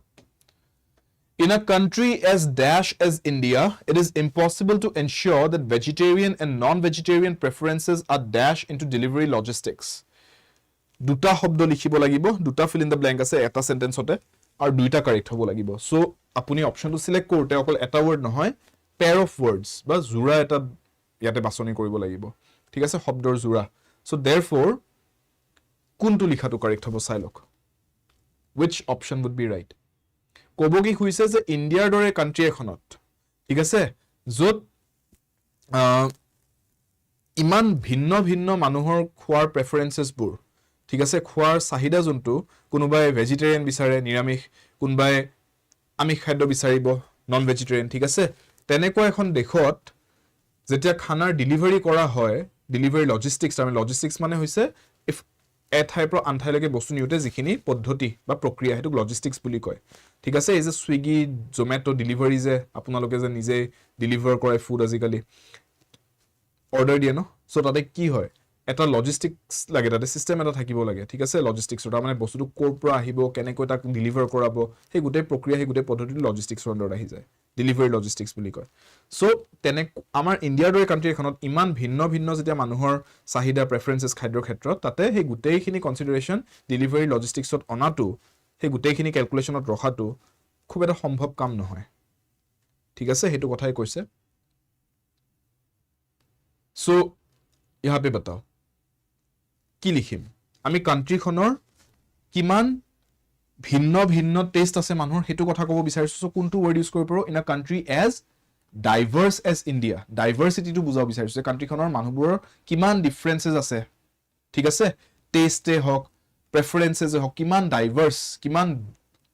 In a country as dash as India, it is impossible to ensure that vegetarian and non-vegetarian preferences are dash into delivery logistics. দুটা শব্দ লিখিব লাগিব দুটা fill in the blank আছে এটা sentence হতে আৰু দুইটা কাৰেক্ট হ'ব লাগিব সো আপুনি অপচনটো সিলেক্ট কৰোতে অকল এটা ওয়াৰ্ড নহয় pair of words বা জোৰা এটা ইয়াতে বাছনি কৰিব লাগিব ঠিক আছে শব্দৰ জোৰা সো therefore কোনটো লিখাটো কাৰেক্ট হ'ব চাই লওক which option would be right কব কি খুইছে যে ইন্ডিয়াৰ দৰে কান্ট্ৰি এখনত ঠিক আছে যত ইমান ভিন্ন ভিন্ন মানুহৰ খোৱাৰ প্ৰেফাৰেন্সেস বোৰ ঠিক আছে খোৱাৰ চাহিদা জন্তু কোনোবাই ভেজিটেৰিয়ান বিচাৰে নিৰামিষ কোনোবাই আমিষ খাদ্য বিচাৰিব নন ভেজিটেৰিয়ান ঠিক আছে তেনেকুৱা এখন দেশত যেতিয়া খানাৰ ডেলিভাৰি কৰা হয় ডেলিভাৰি লজিষ্টিক্স আমি লজিষ্টিক্স মানে হৈছে ইফ এঠাইৰ পৰা আনঠাইলৈকে বস্তু নিউতে যিখিনি পদ্ধতি বা প্ৰক্ৰিয়া হেতু লজিষ্টিক্স বুলি কয় ঠিক আছে এই যে সুইগি জোমেটো ডেলিভাৰি যে আপোনালোকে যে নিজে ডেলিভাৰ কৰে ফুড আজিকালি অৰ্ডাৰ দিয়ে ন সো তাতে কি হয় এটা লজিষ্টিক্স লাগে তাতে সিস্টেম এটা থাকিব লাগে ঠিক আছে লজিষ্টিক্সৰ মানে বস্তুটো কোৰ পৰা আহিব কেনেকৈ তাক ডেলিভাৰ কৰাব সেই গুটে প্ৰক্ৰিয়া সেই গুটে পদ্ধতি লজিষ্টিক্সৰ আন্ডাৰত আহি যায় ডেলিভাৰি লজিষ্টিক্স বুলি কয় সো তেনে আমাৰ ইন্ডিয়াৰ দৰে কান্ট্ৰি এখনত ইমান ভিন্ন ভিন্ন যেতিয়া মানুহৰ চাহিদা প্ৰেফাৰেন্সেস খাদ্যৰ ক্ষেত্ৰত তাতে সেই গুটেইখিনি কনসিডাৰেচন ডেলিভাৰি লজিষ্টিক্সত অনাটো সেই গুটেইখিনি ক্যালকুলেশনত ৰখাটো খুব এটা সম্ভৱ কাম নহয় ঠিক আছে হেতু কথাই কৈছে সো यहाँ पे बताओ কি লিখিম আমি কান্ট্ৰিখনৰ কিমান ভিন্ন ভিন্ন টেষ্ট আছে মানুহৰ হেতু কথা ক'ব বিচাৰিছো কোনটো ওয়াৰ্ড ইউজ কৰিব পাৰো in a country as diverse as India ডাইভাৰ্সিটিটো বুজাব বিচাৰিছো কান্ট্ৰিখনৰ মানুহবোৰৰ কিমান ডিফাৰেন্সেস আছে ঠিক আছে টেষ্টে হক প্ৰেফাৰেন্সেস হক কিমান ডাইভাৰ্স কিমান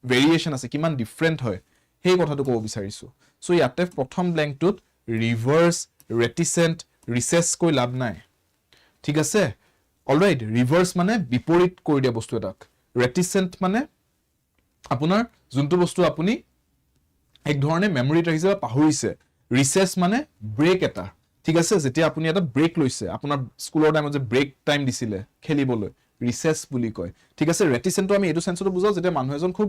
ভেৰিয়েশন আছে কিমান ডিফাৰেন্ট হয় সেই কথাটো ক'ব বিচাৰিছো সো ইয়াতে প্ৰথম ব্ল্যাঙ্কটোত ৰিভাৰ্স ৰেটিসেন্ট ৰিসেস কৈ লাভ নাই ঠিক আছে অলৰাইট ৰিভাৰ্স মানে বিপৰীত কৰি দিয়া বস্তু এটাক ৰেটিসেন্ট মানে আপোনাৰ যোনটো বস্তু আপুনি এক ধৰণে মেমৰিত ৰাখিছে বা পাহৰিছে ৰিসেস মানে ব্ৰেক এটা ঠিক আছে যেতিয়া আপুনি এটা ব্ৰেক লৈছে আপোনাৰ স্কুলৰ টাইমত যে ব্ৰেক টাইম দিছিলে খেলিবলৈ ৰিসেস বুলি কয় ঠিক আছে ৰেটিসেন্টটো আমি এটো সেন্সটো বুজাও যেতিয়া মানুহ এজন খুব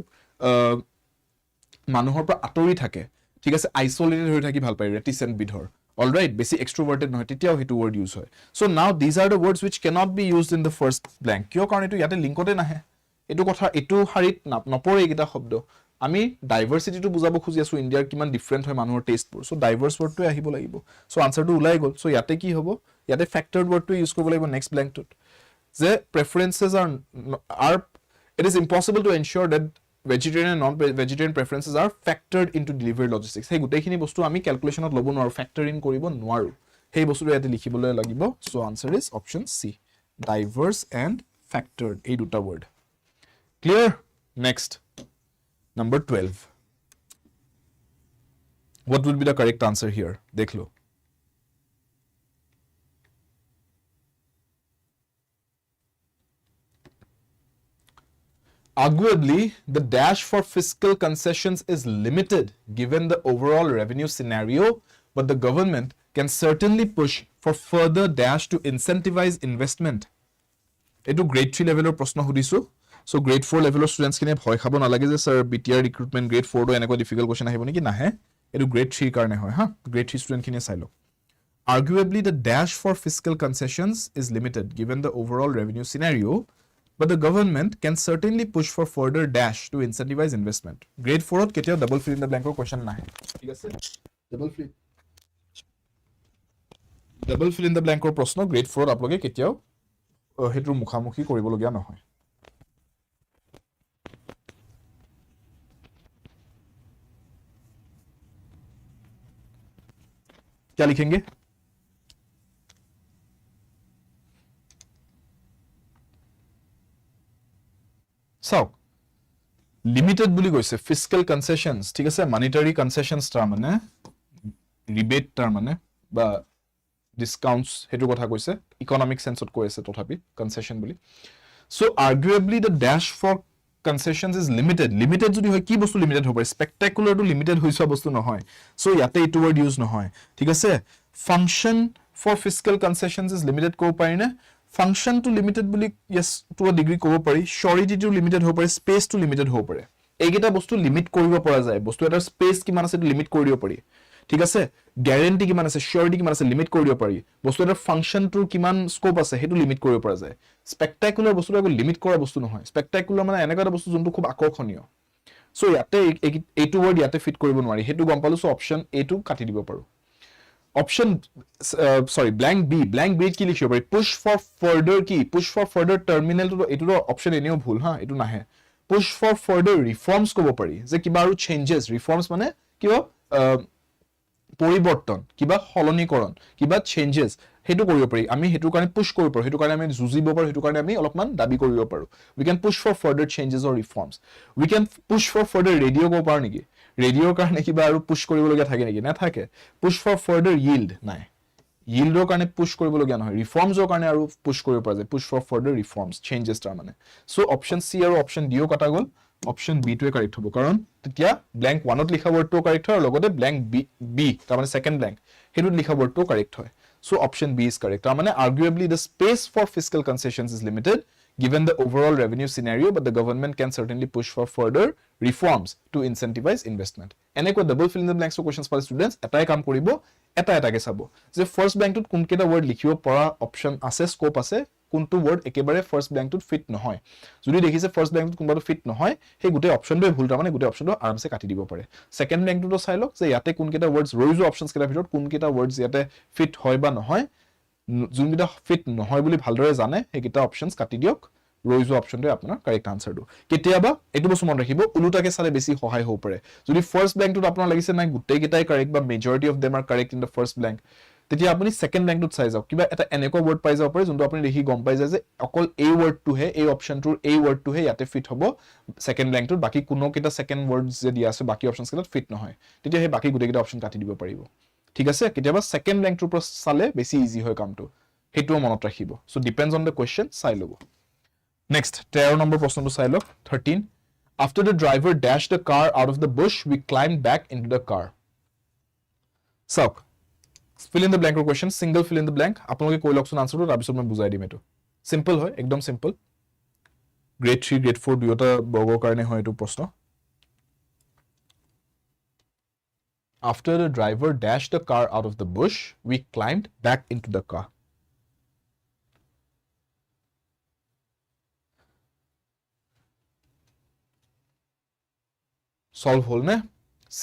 মানুহৰ পৰা আতৰি থাকে ঠিক আছে আইসোলেটেড হৈ থাকি ভাল পায় ৰেটিসেন্ট বিধৰ all right basic extroverted নহয় তেতিয়াও হেতু word use হয় so now these are the words which cannot be used in the first blank কিয় কাৰণ এটো ইয়াতে লিংকতে নাহে এটো কথা এটো হাৰিত নপৰে এইটা শব্দ আমি ডাইভাৰ্চিটিটো বুজাব খুজি আছো ইণ্ডিয়াৰ কিমান ডিফাৰেণ্ট হয় মানুহৰ টেষ্টবোৰ সো ডাইভাৰ্স ওয়াৰ্ডটো আহিব লাগিব সো আনসাৰটো ওলাই গল সো ইয়াতে কি হ'ব ইয়াতে ফ্যাক্টৰড ওয়াৰ্ডটো ইউজ কৰিব লাগিব নেক্সট ব্ল্যাঙ্কটোত যে preferences are it is impossible to ensure that vegetarian and non-vegetarian preferences are factored into delivery logistics. Hey, গোটেইখিনি বস্তু আমি ক্যালকুলেশনত লব নোৱাৰো ফ্যাক্টৰ ইন কৰিব নোৱাৰো সেই বস্তুটো ইয়াতে লিখিবলৈ লাগিব so answer is option C diverse and factored এই দুটা word clear next number 12 what would be the correct answer here dekh lo arguably the dash for fiscal concessions is limited given the overall revenue scenario but the government can certainly push for further dash to incentivize investment etu grade 3 level or proshno hudisu so grade 4 level of students kine bhoy khabo na lage je sir BTR recruitment grade 4 do eneko difficult question ahibo niki nahe etu grade 3 karone hoy ha grade 3 student kine sailo arguably the dash for fiscal concessions is limited given the overall revenue scenario but the government can certainly push for further dash to incentivize investment grade 4 ot ketio double fill in the blank or question nahe thik ase double fill in the blank or proshno grade 4 aploge ketio hetur mukhamukhi koribologia nohoy क्या लिखेंगे so limited বুলি কৈছে fiscal concessions ঠিক আছে monetary concessions তাৰ মানে rebate তাৰ মানে বা discounts হেতু কথা কৈছে economic sense ত কৈছে তথাপি concession বুলি so arguably the dash for concessions is limited যদি হয় কি বস্তু limited হ'ব spectacular to limited হৈছা বস্তু নহয় so ইয়াতে এইটো word use নহয় ঠিক আছে function for fiscal concessions is limited কো পাৰি না function to limited বুলি yes to a degree কব পাৰি surety to limited হ'ব পাৰে space to limited হ'ব পাৰে এইকেইটা বস্তু লিমিট কৰিব পৰা যায় বস্তু এটাৰ স্পেস কিমান আছে লিমিট কৰি দিব পাৰি ঠিক আছে গ্যাৰান্টি কিমান আছে surety কিমান আছে লিমিট কৰি দিব পাৰি বস্তু এটাৰ ফাংশন টু কিমান স্কোপ আছে হেতু লিমিট কৰিব পৰা যায় স্পেক্টাকুলাৰ বস্তু একো লিমিট কৰা বস্তু নহয় স্পেক্টাকুলাৰ মানে এনেকা এটা বস্তু যোনটো খুব আকৰ্ষণীয় সো ইয়াতে এইটো ওয়াৰ্ড ইয়াতে ফিট কৰিব নোৱাৰি হেতু গম পালো সো অপশন এ টু কাটি দিব পাৰো option sorry blank b কি লিখিব পাৰি push for further terminal to এটো option এনেও ভুল হা এটো নাহে push for further reforms কব পাৰি যে কিবা আৰু changes reforms মানে কিবা পৰিবৰ্তন কিবা হলনীকৰণ কিবা changes হেতু কৰিব পাৰি আমি হেতু কাৰণে পুশ কৰিব পাৰো হেতু কাৰণে আমি জুজিব পাৰো হেতু কাৰণে আমি অলপমান দাবী কৰিব পাৰো we can push for further changes or reforms we can push for further radio কব পাৰো নেকি ৰেডিঅ'ৰ কাৰণে কিবা আৰু পুশ কৰিবলগীয়া থাকে নেকি না থাকে পুশ ফৰ ফাৰ্দাৰ yield নাই yieldৰ কাৰণে পুশ কৰিবলগীয়া নহয় ৰিফৰ্মছৰ কাৰণে আৰু পুশ কৰিব পৰা যায় push for further reforms changes তাৰ মানে সো অপশন সি আৰু অপশন ডি ও কাটা গল অপশন বি টোৱে কাৰেক্ট হ'ব কাৰণ তেতিয়া ব্ল্যাঙ্ক 1 ত লিখা ওয়াৰ্ডটো কাৰেক্ট হয় আৰু লগতে ব্ল্যাঙ্ক বি তাৰ মানে সেকেন্ড ব্ল্যাঙ্ক হেতুত লিখা ওয়াৰ্ডটো কাৰেক্ট হয় so option B is correct তাৰ মানে arguably the space for fiscal concessions is limited given the overall revenue scenario but the government can certainly push for further reforms to incentivize investment eneko double fill in the blanks questions for students etai kaam koribo eta ke sabo je first blank tut kun keta word likhibo para option ase scope ase kuntu word ekebare first blank tut fit nohoy jodi dekhise first blank tut kunba to fit nohoy he gute option do bhul ta mane gute option do aram se kati dibo pare second blank tut sai lok je yate kun keta words roizo options keta bhitor kun keta words yate fit hoy ba nohoy যোনবিটা fit নহয় বুলি ভালদৰে জানে হেকিটা options কাটি দিয়ক ৰইজো অপশনটো আপোনাৰ correct আনসাৰটো কেতিয়াবা এটো বস্তু মন ৰাখিব উলুটাকে চালে বেছি সহায় হ'ব পাৰে যদি ফাৰ্স্ট ব্ল্যাঙ্কটোত আপোনাৰ লাগিছে নাই গুটেই গিটাই কাৰেক্ট বা majority of them R correct in the first blank তেতিয়া আপুনি সেকেন্ড ব্ল্যাঙ্কটোত চাই যাওক কিবা এটা এনেকুৱা ওয়াৰ্ড পাই যাব পাৰে যোনটো আপুনি দেখি গম পাই যায় যে অকল এই ওয়াৰ্ডটো হে এই অপশনটোৰ এই ওয়াৰ্ডটো হে ইয়াতে ফিট হ'ব সেকেন্ড ব্ল্যাঙ্কটোত বাকি কোনো কিটা সেকেন্ড ওয়াৰ্ডস যে দিয়া আছে বাকি অপশনস কিটা ফিট নহয় তেতিয়া হে বাকি গুটেই কিটা অপশন কাটি দিব পাৰিব ঠিক আছে কেতিয়াবা সেকেন্ড ব্ল্যাঙ্কটোৰ পৰা চালে বেছি ইজি হয় কামটো হেতু মনত ৰাখিব so depends on the question চাই লব next 13 number প্ৰশ্নটো চাই লওক 13 after the driver dashed the car out of the bush we climbed back into the car so fill in the blank question single fill in the blank আপোনালোকে কৈ লওকচোন আনসাৰটো তাৰ পিছত মই বুজাই দিম এটো সিম্পল হয় একদম সিম্পল grade 3 grade 4 দুয়োটা বৰ্গৰ কাৰণে হয় এটো প্ৰশ্ন after the driver dashed the car out of the bush we climbed back into the car solve hol ne C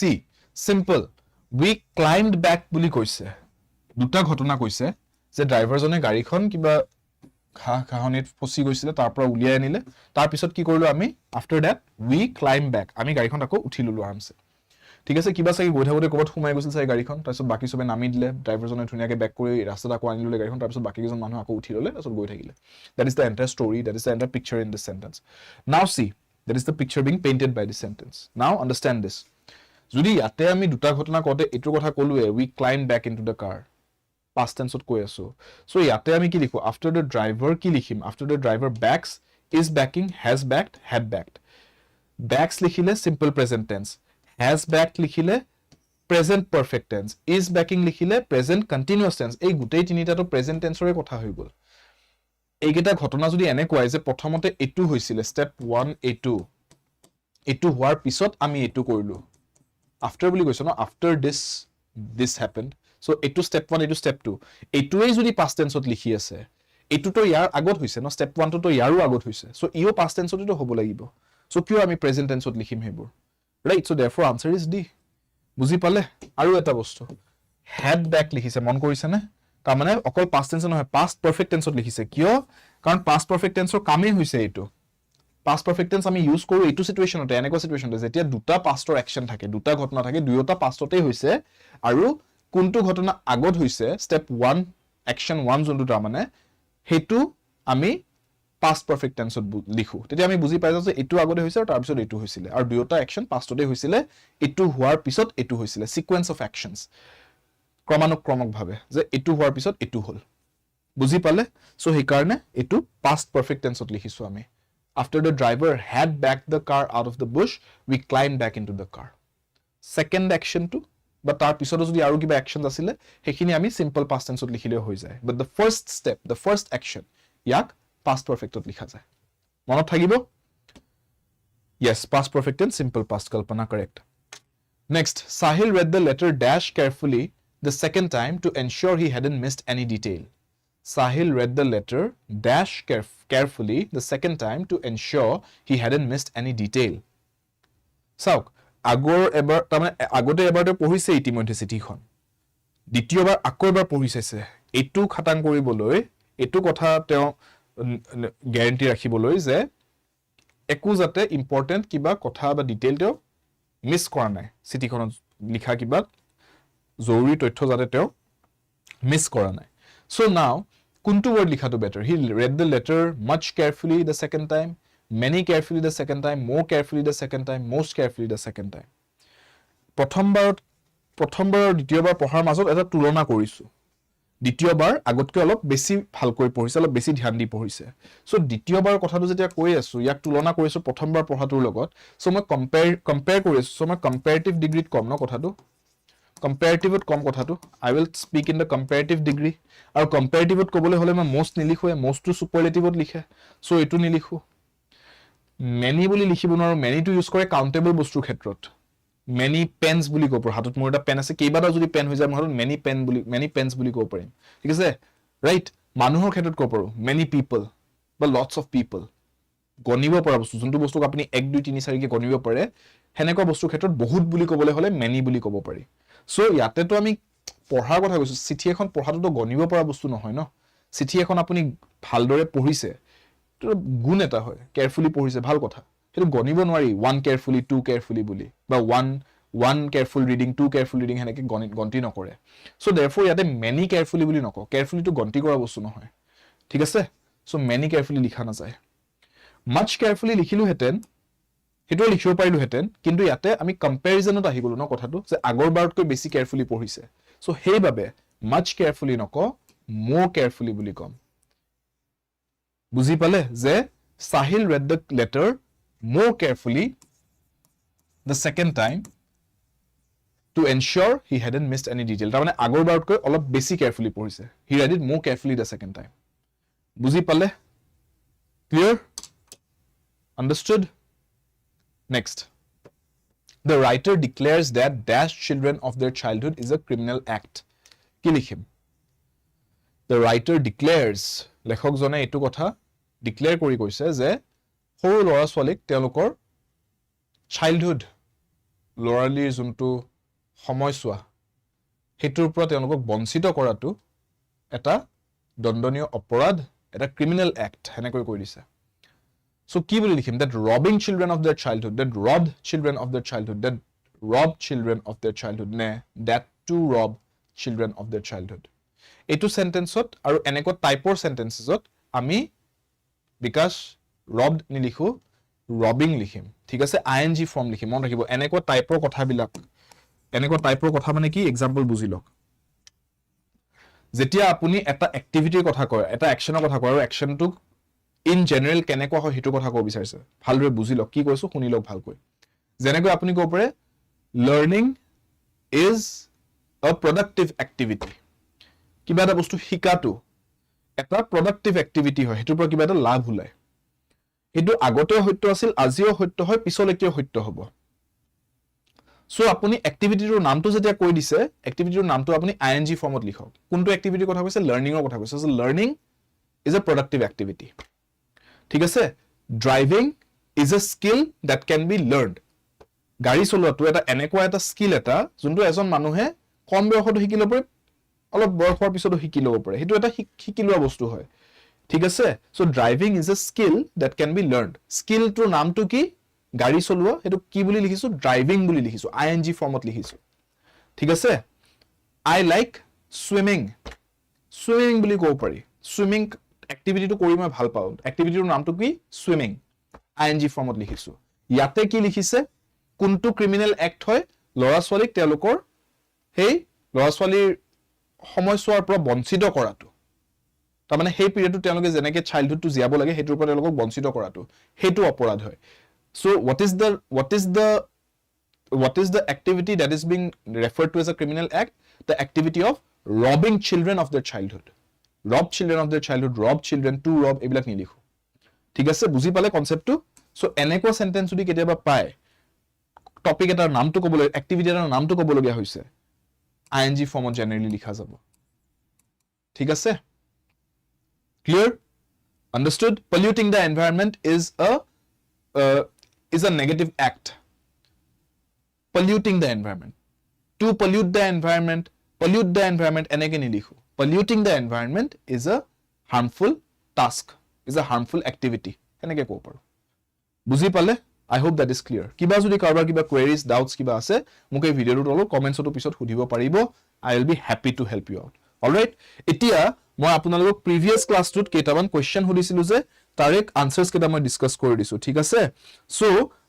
simple we climbed back বুলি কৈছে দুটা ঘটনা কৈছে যে ড্ৰাইভাৰ জনে গাড়ীখন কিবা খাহনিত ফসি গৈছিল তাৰ পৰা উলিয়াই আনিলে তাৰ পিছত কি কৰিলো আমি after that we climb back আমি গাড়ীখন আকৌ উঠি ললো আৰামছে ঠিক আছে কিবা চাগে গৈ থাকোতে ক'বাত সোমাই গৈছিল চাই গাড়ীখন তাৰপিছত বাকি সবে নামি দিলে ড্ৰাইভাৰ জনে ধুনিয়াকে বেক কৰি ৰাস্তাত আকৌ আনি ললে গাড়ীখন তাৰপিছত বাকি কেজন মানুহ আকৌ উঠি ললে তাৰপিছত গৈ থাকিলে that is the entire story that is the entire picture in this sentence now see that is the picture being painted by this sentence now understand this যদি ইয়াতে আমি দুটা ঘটনা কওঁতে এটো কথা কলুৱে we climb back into the car past tense ত কৈ আছো so ইয়াতে আমি কি লিখো after the driver কি লিখিম after the driver backs is backing has backed had backed backs লিখিলে simple present tense has backed লিখিলে present perfect tense is backing লিখিলে present continuous tense এই গুটেই তিনিটাটো present tenseৰে কথা হৈ গল এইকেইটা ঘটনা যদি এনে কোৱাই যে প্ৰথমতে এটু হৈছিল step 1 এটু হোৱাৰ পিছত আমি এটু কৰিলো after বুলি কৈছো ন after this happened so etu step 1 etu step 2 etuei jodi past tense ot likhi ase etu to yar agot hoise no step 1 to yaru agot hoise so io past tense ot to hobo lagibo so kyo ami present tense ot likhim hebur right so therefore answer is D buji pale aru eta bostu had back likhise mon korise na ta mane okol past tense no past perfect tense ot likhise kyo karon past perfect tense or kame hoise etu past perfect tense আমি use কৰো এটো সিচুৱেচনতে এনেকুৱা সিচুৱেচনতে যেতিয়া দুটা pastor action থাকে দুটা ঘটনা থাকে দুয়োটা পাষ্টতেই হৈছে আৰু কোনটো ঘটনা আগত হৈছে স্টেপ 1 অ্যাকশন 1 যোনটো তাৰ মানে হেতু আমি past perfect tense ত লিখো তেতিয়া আমি বুজি পাই যাও যে এটো আগতে হৈছে আৰু তাৰ পিছত এটো হৈছিল আৰু দুয়োটা অ্যাকশন পাষ্টতে হৈছিল এটো হোৱাৰ পিছত এটো হৈছিল সিকোয়েন্স অফ অ্যাকশনস ক্ৰমানুক্ৰমক ভাবে যে এটো হোৱাৰ পিছত এটো হল বুজি পালে সো সেই কাৰণে এটো past perfect tense ত লিখিছো আমি After the driver had backed the car out of the bush, we climbed back into the car. Second action to, but tar pisodo jodi aru kiba actions asile, hekhini ami simple past tense ot likhile hoi jay. But the first step, the first action, yak past perfect ot likha jay. Monot thakibo? Yes, past perfect and simple past kalpana correct. Next, Sahil read the letter dash carefully the second time to ensure he hadn't missed any detail. Sahil read the letter dash carefully the second time to ensure he hadn't missed any detail. Sauk, agor ebar tamane agote ebarte pohise itimodhe citykhon. Ditiyobar akko ebar pohisese. Etu khatang koriboloi, etu kotha teo guarantee rakhiboloi je eku jate important kiba kotha ba detail teo miss kora nai. Citykhon likha kiba zoruri tothyo jate teo miss kora nai. So now kuntu word likha to better he read the letter much carefully the second time many carefully the second time more carefully the second time most carefully the second time prothombar ditiyobar pohar mazot eta tulona korisu ditiyobar agotke olop besi bhalkoi pohise olop besi dhyan di pohise so ditiyobar kotha to jetia koi asu yak tulona korisu prothombar pohatur logot so moi compare korisu so moi comparative degree kom no kotha to comparative ot kom kotha to I will speak in the comparative degree আৰু comparative ot কবলে হলে মই most নিলিখো most to superlative ot লিখে so এটো নিলিখো many বুলি লিখিব নোৱাৰো many to use কৰে countable বস্তুৰ ক্ষেত্ৰত many pens বুলি কব হাতত মোৰ এটা পেন আছে কেইবাটা যদি পেন হৈ যায় মোৰ many pens বুলি কব পাৰিম ঠিক আছে ৰাইট মানুহৰ ক্ষেত্ৰত কব পাৰো many people বা lots of people গনিব পৰা বস্তু যোনটো বস্তুক আপুনি 1 2 3 4 কে গনিব পাৰে হেনেকুৱা বস্তুৰ ক্ষেত্ৰত বহুত বুলি কবলে হলে many বুলি কব পাৰি সো ইয়াতে তো আমি পঢ়াৰ কথা কৈছো চিঠি এখন পঢ়াটো তো গনিব পৰা বস্তু নহয় ন চিঠি এখন আপুনি ভালদৰে পঢ়িছে তো গুণ এটা হয় কেয়াৰফুলি পঢ়িছে ভাল কথা সেইটো গনিব নোৱাৰি one carefully two carefully বুলি বা one careful reading two careful reading হেনেকে গন্তি নকৰে সো therefore ইয়াতে many carefully বুলি নক carefully তো গন্তি কৰা বস্তু নহয় ঠিক আছে সো many carefully লিখা না যায় much carefully লিখিলো হেতেন হেটো লিখিব পাৰিলো হেতেন কিন্তু ইয়াতে আমি কম্পেৰিজনত আহি গলো ন কথাটো যে আগৰ বাৰতকৈ বেছি কেয়াৰফুলি পঢ়িছে সো হেইবাবে much carefully নক more carefully বুলি কম বুজি পালে যে Sahil read the letter more carefully the second time to ensure he hadn't missed any detail তাৰ মানে আগৰ বাৰতকৈ অলপ বেছি কেয়াৰফুলি পঢ়িছে he read it more carefully the second time বুজি পালে clear understood next the writer declares that dash children of their childhood is a criminal act কি লিখিম the writer declares লেখক জনে এটো কথা ডিক্লেয়াৰ কৰি কৈছে যে সৰু লৰা ছোৱালীক তেওঁলোকৰ চাইল্ডহুড লৰালিৰ যোনটো সময়ছোৱা হেতুৰ পৰা তেওঁলোকক বঞ্চিত কৰাটো এটা দণ্ডনীয় অপৰাধ এটা ক্ৰিমিনেল এক্ট হেনেকৈ কৈ দিছে so কি বুলি লিখিম that robbing children of their childhood that robbed children of their childhood that robbed children of their childhood নে that to rob children of their childhood এটো সেন্টেন্সত আৰু এনেকুৱা টাইপৰ সেন্টেন্সেছত আমি বিকাশ robbed নিলিখো robbing লিখিম ঠিক আছে ing ফৰ্ম লিখিম মন ৰাখিব এনেকুৱা টাইপৰ কথাবিলাক এনেকুৱা টাইপৰ কথা মানে কি এক্সাম্পল বুজি লওক যেতিয়া আপুনি এটা এক্টিভিটিৰ কথা কয় এটা একচনৰ কথা কয় আৰু একচনটো ইন জেনাৰেল কেনেকুৱা হয় হেতু কথা কব বিচাৰিছে ভালদৰে বুজি লওক কি কৈছো শুনি লওক ভালকৈ যেনেকৈ আপুনি কব পাৰে learning is a productive activity কিবা এটা বস্তু শিকাটো এটা প্ৰডাক্টিভ এক্টিভিটি হয় হেতুৰ পৰা কিবা এটা লাভ ওলায় এটো আগতেও সত্য আছিল আজিও সত্য হয় পিছলৈকেও সত্য হ'ব সো আপুনি এক্টিভিটিৰ নামটো যেতিয়া কৈ দিছে এক্টিভিটিৰ নামটো আপুনি আইএনজি ফৰ্মত লিখক কোনটো এক্টিভিটিৰ কথা কৈছে লাৰ্নিংৰ কথা কৈছে so learning is a productive activity ঠিক আছে driving is a skill that can be learned গাড়ী চলোৱাটো এটা এনেকুৱা এটা স্কিল এটা যোনটো এজন মানুহে কম বয়সতো শিকি ল'ব পাৰে অলপ বয়স হোৱাৰ পিছতো শিকি ল'ব পাৰে হেতু এটা শিকি লোৱা বস্তু হয় ঠিক আছে so driving is a skill that can be learned স্কিলটোৰ নামটো কি গাড়ী চলোৱা হেতু কি বুলি লিখিছো ড্ৰাইভিং বুলি লিখিছো আইএনজি ফৰ্মত লিখিছো ঠিক আছে আই লাইক সুইমিং সুইমিং বুলি কব পাৰি সুইমিং এক্টিভিটিটো কৰি মই ভাল পাওঁ এক্টিভিটিৰ নামটো কি সুইমিং আইএনজি ফৰ্মত লিখিছো ইয়াতে কি লিখিছে কোনটো ক্ৰিমিনেল এক্ট হয় লৰা ছোৱালীক তেওঁলোকৰ হেই লৰা ছোৱালীৰ সময়ছোৱাৰ পৰা বঞ্চিত কৰাটো তাৰ মানে সেই পিৰিয়ডটো তেওঁলোকে যেনেকৈ চাইল্ডহুডটো জিয়াব লাগে হেতুৰ পৰা তেওঁলোকক বঞ্চিত কৰাটো হেতু অপৰাধ হয় so what is the activity that is being referred to as a criminal act the activity of robbing children of their childhood rob children of their childhood rob children to rob এবিলাক নিলিখো ঠিক আছে বুজি পালে কনসেপ্টটো so এনেকুৱা sentence যদি কেতিয়াবা পায় topic এটাৰ নামটো ক'বলৈ এক্টিভিটি এটাৰ নামটো ক'বলগীয়া হৈছে আইএনজি ফৰ্মত জেনাৰেলি লিখা যাব ঠিক আছে clear understood polluting the environment is a negative act polluting the environment to pollute the environment eneke nilikhu polluting the environment is a harmful task is a harmful activity eneke ko paru buji pale I hope that is clear kiba jodi karbar kiba queries doubts kiba ase muke video to tolo comments to pisot hudibo paribo I will be happy to help you out all right etia মই আপোনালোকক প্ৰিভিয়াস ক্লাছটোত কেইটামান question সুধিছিলো যে তাৰে আনসাৰ্স কেইটা মই discuss কৰি দিছো ঠিক আছে সো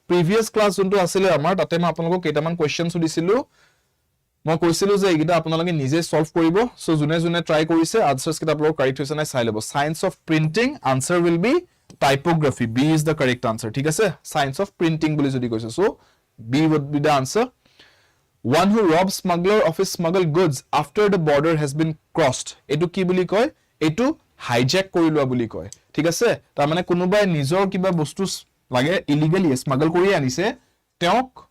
প্ৰিভিয়াস ক্লাছ যোনটো আছিল আমাৰ তাতে মই আপোনালোকক কেইটামান কোৱেশ্চন সুধিছিলো মই কৈছিলো যে এইটা আপোনালোকে নিজে সলভ কৰিব সো জুনে জুনে ট্ৰাই কৰিছে আনসাৰ্স কেইটা আপোনালোক কাৰেক্ট হৈছে নাই চাই লব science of printing answer will be typography B is the correct answer ঠিক আছে সায়েন্স অফ প্ৰিন্টিং বুলি যদি কৈছে so B would be the answer one who robs smuggler of his smuggled goods after the border has been crossed etu ki buli koy etu hijack kori loa buli koy thik ase tar mane konubai nijor kiba bostu lage illegally smuggle kori anise teok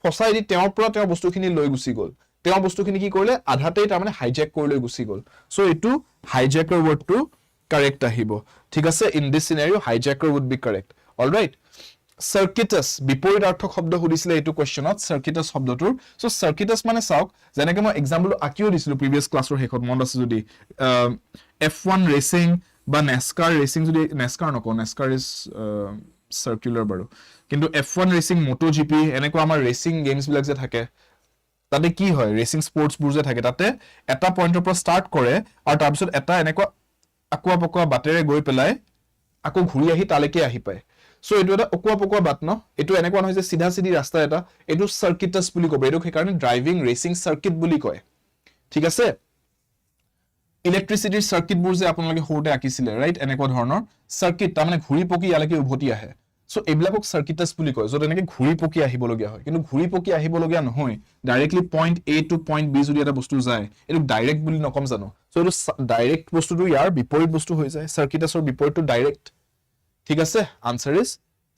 fosai di teor pura teor bostu khini loi gusi gol teor bostu khini ki korile adhatei tar mane hijack kori loi gusi gol so etu hijacker word to correct ahibo thik ase in this scenario hijacker would be correct all right circuitous বিপৰীত অৰ্থ শব্দ সুধিছিলে এটো কোৱেশ্চনত circuitous শব্দটোৰ so circuitous মানে চাওক যেনেকৈ মই এক্সাম্পল আকিও দিছিলো প্ৰিভিয়াস ক্লাছৰ শেষত মনত আছে যদি F1 ৰেচিং বা NASCAR ৰেচিং যদি NASCAR নকও NASCAR ইজ সাৰ্কুলাৰ বাৰু কিন্তু F1 ৰেচিং MotoGP এনেকুৱা আমাৰ ৰেচিং গেমছ বিলাক যে থাকে তাতে কি হয় ৰেচিং স্পৰ্টছ বোৰ যে থাকে তাতে এটা পইণ্টৰ পৰা ষ্টাৰ্ট কৰে আৰু তাৰ পিছত এটা এনেকুৱা আকোৱা পকোৱা বাটেৰে গৈ পেলাই আকৌ ঘূৰি আহি তালৈকে আহি পায় সো এটো এটা অকুয়া পকুয়া বাট ন এটো এনেকুৱা নহয় যে সিধা সিধি ৰাস্তা এটা এটো সাৰ্কিটাস বুলি কব এটো সেইকাৰণে ড্ৰাইভিং ৰেচিং সাৰ্কিট বুলি কয় ঠিক আছে ইলেক্ট্ৰিসিটিৰ সাৰ্কিট বোৰ যে আপোনালোকে হওতে আকিছিলে ৰাইট এনেকুৱা ধৰণৰ সাৰ্কিট তাৰ মানে ঘূৰি পকি ইয়ালৈকে উভতি আহে সো এবিলাকক সাৰ্কিটাস বুলি কয় যত এনেকে ঘূৰি পকি আহিব লগিয়া হয় কিন্তু ঘূৰি পকি আহিব লগিয়া নহয় directly point A to point B যদি এটা বস্তু যায় এটো ডাইৰেক্ট বুলি নকম জানো সো এটো ডাইৰেক্ট বস্তুটো ইয়াৰ বিপৰীত বস্তু হৈ যায় সাৰ্কিটাসৰ বিপৰীতটো ডাইৰেক্ট ঠিক আছে আনসাৰ ইজ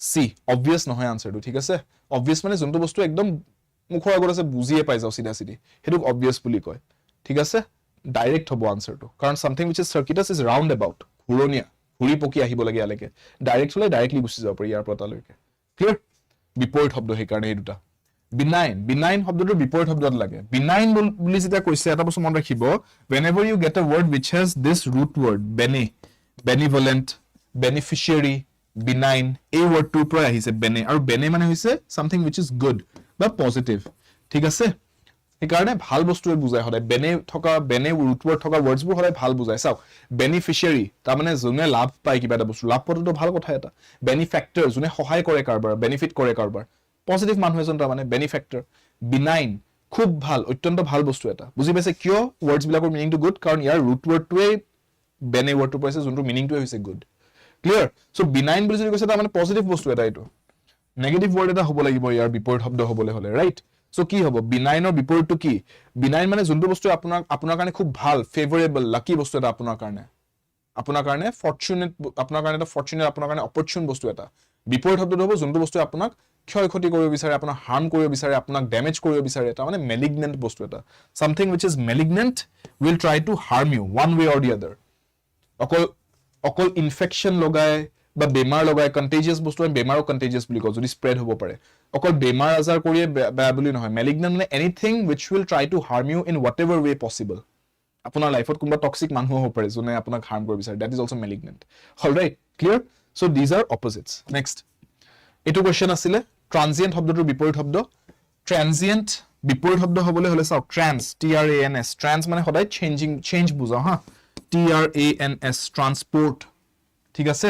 সি অবভিয়াস নহয় আনসাৰটো ঠিক আছে অবভিয়াস মানে যোনটো বস্তু একদম মুখৰ আগত আছে বুজিয়ে পাই যাও সিধা সিধি হেতু অবভিয়াস বুলি কয় ঠিক আছে ডাইৰেক্ট হ'ব আনসাৰটো কাৰণ something which is circuitous is round about ঘুৰণিয়া ঘুৰি পকি আহিব লাগে আলৈকে ডাইৰেক্ট হলে ডাইৰেক্টলি গুছি যাব পাৰি ইয়াৰ পৰা তালৈকে ক্লিয়াৰ বিপৰীত শব্দ হে কাৰণে এই দুটা benign শব্দটো বিপৰীত শব্দত লাগে benign বুলি যেটা কৈছে এটা বস্তু মন ৰাখিব whenever you get a word which has this root word benevolent beneficiary benign এই wordটোৰ পৰা আহিছে bene আৰু bene মানে হৈছে something which is good বা positive ঠিক আছে সেইকাৰণে ভাল বস্তুৱে বুজায় সদায় bene root word থকা words বোৰ সদায় ভাল বুজায় চাওক beneficiary তাৰ মানে যোনে লাভ পায় কিবা এটা বস্তু লাভ পোৱাটো ভাল কথা এটা benefactor যোনে সহায় কৰে কাৰবাৰ benefit কৰে কাৰবাৰ পজিটিভ মানুহ এজন তাৰ মানে বেনিফেক্টৰ benign খুব ভাল অত্যন্ত ভাল বস্তু এটা বুজি পাইছে কিয় ওয়াৰ্ডছ বিলাকৰ মিনিংটো গুড কাৰণ ইয়াৰ ৰুট ওয়াৰ্ডটোৱে বেনে ওয়াৰ্ডটো পাইছে যোনটো মিনিংটোৱে হৈছে গুড ক্লিয়াৰ সো benign বুলি যদি কৈছে তাৰ মানে পজিটিভ বস্তু এটা এইটো নেগেটিভ ওয়াৰ্ড এটা হ'ব লাগিব ইয়াৰ বিপৰীত শব্দ হ'বলৈ হ'লে ৰাইট সো কি হ'ব benign ৰ বিপৰীতটো কি benign মানে যোনটো বস্তু আপোনাৰ কাৰণে খুব ভাল ফেভৰেবল লাকি বস্তু এটা আপোনাৰ কাৰণে ফৰ্চুনেট আপোনাৰ কাৰণে এটা ফৰ্চুনেট আপোনাৰ কাৰণে অপৰচুন বস্তু এটা বিপৰীত শব্দটো হ'ব যোনটো বস্তু আপোনাক ক্ষয়ক্ষতি কৰিব বিচাৰে আপোনাক হাৰ্ম কৰিব বিচাৰে আপোনাক ড্যামেজ কৰিব বিচাৰে এটা মানে malignant বস্তু এটা something which is malignant will try to harm you one way or the other অকল ইনফেকশন লগায় বা বেমাৰ লগায় contagious বস্তু আমি বেমাৰক contagious বুলি কওঁ যদি স্প্ৰেড হ'ব পাৰে অকল বেমাৰ আজাৰ কৰিয়ে বেয়া বুলি নহয় malignant মানে anything which will try to harm you in whatever way possible আপোনাৰ লাইফত কোনবা টক্সিক মানুহ হ'ব পাৰে যোনে আপোনাক হাৰ্ম কৰিব বিচাৰে that is also malignant all right clear so these are opposites next এটো কোৱেশ্চন আছিল ট্ৰানজিয়েন্ট শব্দটোৰ বিপৰীত শব্দ ট্ৰানজিয়েন্ট বিপৰীত শব্দ হ'বলৈ হলে চাওক ট্ৰান্স TRANS ট্ৰান্স মানে সদায় চেঞ্জ বুজাও হা TRANS ট্ৰান্সপোৰ্ট ঠিক আছে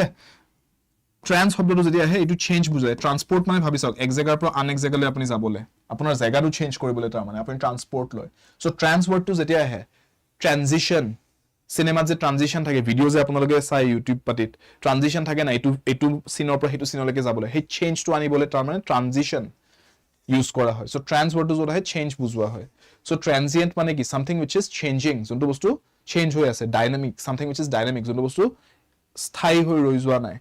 ট্ৰান্স শব্দটো যদি আহে এটো চেঞ্জ বুজায় ট্ৰান্সপোৰ্ট মানে ভাবি চাওক এক জায়গাৰ পৰা আন এক জায়গালৈ আপুনি যাবলৈ আপোনাৰ জায়গাটো চেঞ্জ কৰিবলৈ তাৰ মানে আপুনি ট্ৰান্সপোৰ্ট লয় সো ট্ৰান্স ওয়াৰ্ডটো যেতিয়া আহে ট্ৰানজিশন সিনেমাত যে ট্ৰানজিশন থাকে ভিডিও যে আপোনালোকে চাই ইউটিউব পাতিত ট্ৰানজিশন থাকে না এটো সিনৰ পৰা হেতু সিনলৈকে যাবলৈ হে চেঞ্জটো আনিবলৈ তাৰ মানে ট্ৰানজিশন ইউজ কৰা হয় সো ট্ৰান্স ওয়াৰ্ডটো যত আহে চেঞ্জ বুজোৱা হয় সো ট্ৰানজিয়েন্ট মানে কি সামথিং which is changing যোনটো বস্তু চেঞ্জ হৈ আছে dynamic something which is dynamic যোনটো বস্তু স্থায়ী হৈ ৰৈ যোৱা নাই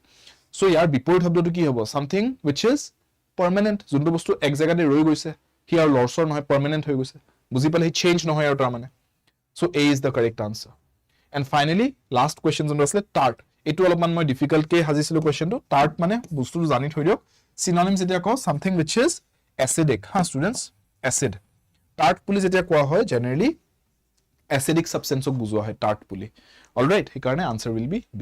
সো ইয়াৰ বিপৰীত শব্দটো কি হ'ব সামথিং which is permanent যোনটো বস্তু এক জায়গাতে ৰৈ গৈছে হি আৰু লৰছৰ নহয় পাৰ্মানেন্ট হৈ গৈছে বুজি পালে হি চেঞ্জ নহয় আৰু তাৰ মানে so A is the correct answer and finally last question যোনটো আছিল tart এটো অলপমান মই ডিফিকাল্ট কে হাজিছিলো কোৱেশ্চনটো tart মানে বস্তুটো জানি থৈ দিয়ক সিনোনিমছ যেতিয়া কও something which is acidic ha students acid tart বুলি যেতিয়া কোৱা হয় জেনাৰেলি acidic substance ক বুজোৱা হয় tart বুলি all right সেইকাৰণে answer will be B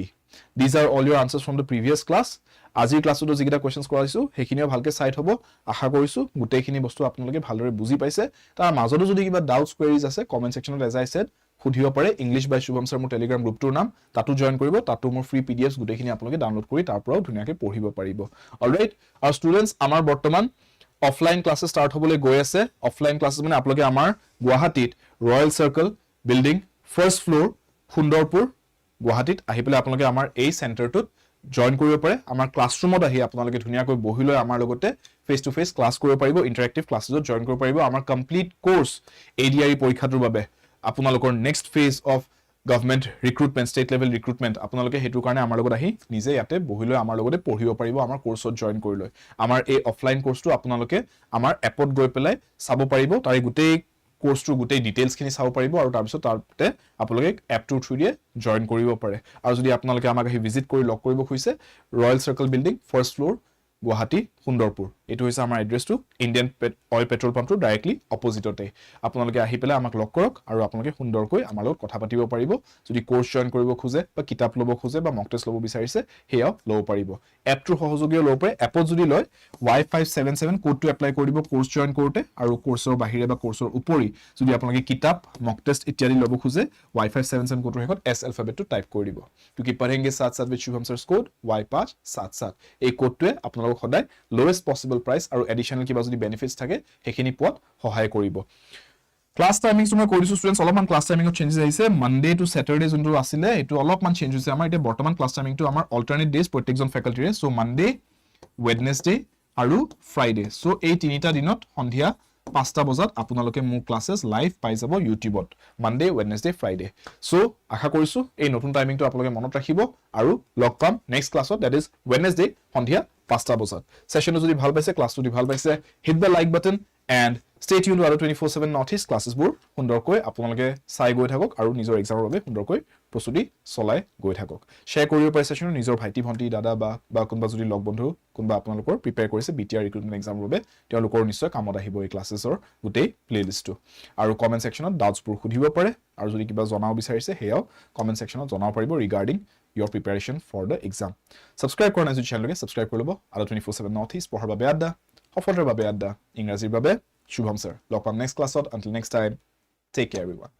these are all your answers from the previous class আজিৰ ক্লাছটো যিকিটা কোৱেশ্চনছ কৰাইছো হেখিনিও ভালকে চাইট হ'ব আশা কৰিছো গুটেইখিনি বস্তু আপোনালোকে ভালদৰে বুজি পাইছে তাৰ মাজতো যদি কিবা ডাউটস কোৱেৰিজ আছে কমেন্ট সেকশনত as I said খুদিব পাৰে ইংলিশ বাই শুভম স্যাৰ মোৰ টেলিগ্ৰাম গ্ৰুপটোৰ নাম তাতো জয়েন কৰিব তাতো মোৰ ফ্ৰী পিডিএফs গুটেইখিনি আপোনালোকে ডাউনলোড কৰি তাৰ পৰাও ধুনিয়াকৈ পঢ়িব পাৰিব অলৰাইট আৰু ষ্টুডেন্টস আমাৰ বৰ্তমান অফলাইন ক্লাसेस স্টাৰ্ট হ'বলৈ গৈ আছে অফলাইন ক্লাसेस মানে আপোনালোকে আমাৰ গুৱাহাটীত Royal Circle building first floor Sundarpur গুৱাহাটীত আহি পেলাই আপোনালোকে আমাৰ এই চেণ্টাৰটোত জয়েন কৰিব পাৰে আমাৰ ক্লাছৰুমত আহি আপোনালোকে ধুনিয়াকৈ বহি লৈ আমাৰ লগতে ফেস টু ফেস ক্লাছ কৰিব পাৰিব ইন্টাৰেক্টিভ ক্লাसेसত জয়েন কৰিব পাৰিব আমাৰ কমপ্লিট কোৰ্স ADRE পৰীক্ষাটোৰ বাবে আপোনালোকৰ next phase of government recruitment state level recruitment আপোনালোকে হেতু কাৰণে আমাৰ লগত আহি নিজে ইয়াতে বহি লৈ আমাৰ লগতে পঢ়িব পাৰিব আমাৰ কোৰ্সত জয়েন কৰি লৈ আমাৰ এই অফলাইন কোৰ্সটো আপোনালোকে আমাৰ এপত গৈ পেলাই চাব পাৰিব তাৰে গোটেই কোৰ্সটো গোটেই ডিটেইলছ খিনি চাব পাৰিব আৰু তাৰ পিছত তাৰতে আপোনালোকে এপটোৰ থ্ৰু দিয়ে জয়েন কৰিব পাৰে আৰু যদি আপোনালোকে আমাক আহি ভিজিট কৰি লগ কৰিব খুজিছে Royal Circle building first floor Guwahati Sundarpur এটো হৈছে আমাৰ এড্ৰেছটো ইন্ডিয়ান অইল পেট্ৰল পাম্পটো ডাইৰেক্টলি অপজিটতে আপোনালোকে আহি পেলাই আমাক লগ কৰক আৰু আপোনালোকে সুন্দৰকৈ আমাৰ লগত কথা পাতিব পাৰিব যদি কোৰ্স জয়েন কৰিব খোজে বা কিতাপ ল'ব খোজে বা মক টেষ্ট ল'ব বিচাৰিছে হেয়াও ল'ব পাৰিব এপটোৰ সহযোগীও ল'ব পাৰে এপত যদি লয় Y577 কোডটো এপ্লাই কৰি দিব কোৰ্স জয়েন কৰোতে আৰু কোৰ্সৰ বাহিৰে বা কোৰ্সৰ উপৰি যদি আপোনালোকে কিতাপ মক টেষ্ট ইত্যাদি ল'ব খোজে Y577 কোডৰ হেকত S এলফাবেটটো টাইপ কৰি দিব क्योंकि पढ़ेंगे साथ साथ with Shubham sirs code Y577 এই কোডটোৱে আপোনালোকক সদায় লোৱেষ্ট পসিবল প্ৰাইস আৰু এডিশনাল কিবা যদি বেনিফিটস থাকে হেখিনি পোৱাত সহায় কৰিব ক্লাস টাইমিংস মই কৰিছো ষ্টুডেন্টস অলপমান ক্লাস টাইমিংত চেঞ্জেস আহিছে মানডে টু স্যাটাৰডে যোনটো আছিল এটো অলপমান চেঞ্জ হৈছে আমাৰ এতিয়া বৰ্তমান ক্লাস টাইমিংটো আমাৰ অল্টাৰনেট ডেজ প্ৰত্যেকজন ফ্যাকাল্টিৰে সো মানডে ওয়েডনেসডে আৰু ফ্ৰাইডে সো এই তিনিটা দিনত সন্ধিয়া 5টা বজাত আপোনালোকে মোৰ ক্লাसेस লাইভ পাই যাব ইউটিউবত মানডে ওয়েডনেসডে ফ্ৰাইডে সো আশা কৰিছো এই নতুন টাইমিংটো আপোনালোকে মনত ৰাখিব আৰু লগ পাম নেক্সট ক্লাছত দ্যাট ইজ ওয়েডনেসডে সন্ধিয়া 5টা বজাত সেশনটো যদি ভাল পাইছে ক্লাছটো যদি ভাল পাইছে hit the like button and stay tuned to 24/7 Northeast classes বোৰ সুন্দৰকৈ আপোনালোকে চাই গৈ থাকক আৰু নিজৰ এক্সামৰ বাবে সুন্দৰকৈ প্ৰস্তুতি চলাই গৈ থাকক শেয়াৰ কৰিব পাৰে সেশন নিজৰ ভাইটি ভন্টি দাদা বা কোনবা যদি লগ বন্ধু কোনবা আপোনালোকৰ প্ৰিপেয়াৰ কৰিছে BTR ৰিক্ৰুটমেন্ট এক্সামৰ বাবে তেওঁলোকৰ নিশ্চয় কামত আহিব এই ক্লাसेसৰ গুটেই প্লেলিষ্টটো আৰু কমেন্ট সেকশনত ডাউটছ বোৰ সুধিব পাৰে আৰু যদি কিবা জনাও বিচাৰিছে হেয়াও কমেন্ট সেকশনত জনাব পাৰিব regarding your preparation for the exam subscribe corona যদি channel কে subscribe কৰি লব আৰু 24/7 Northeast পঢ়াৰ বাবে আড্ডা সফলতাৰ বাবে আড্ডা ইংৰাজীৰ বাবে Shubham Sir লগ পাম next classত until next time take care everyone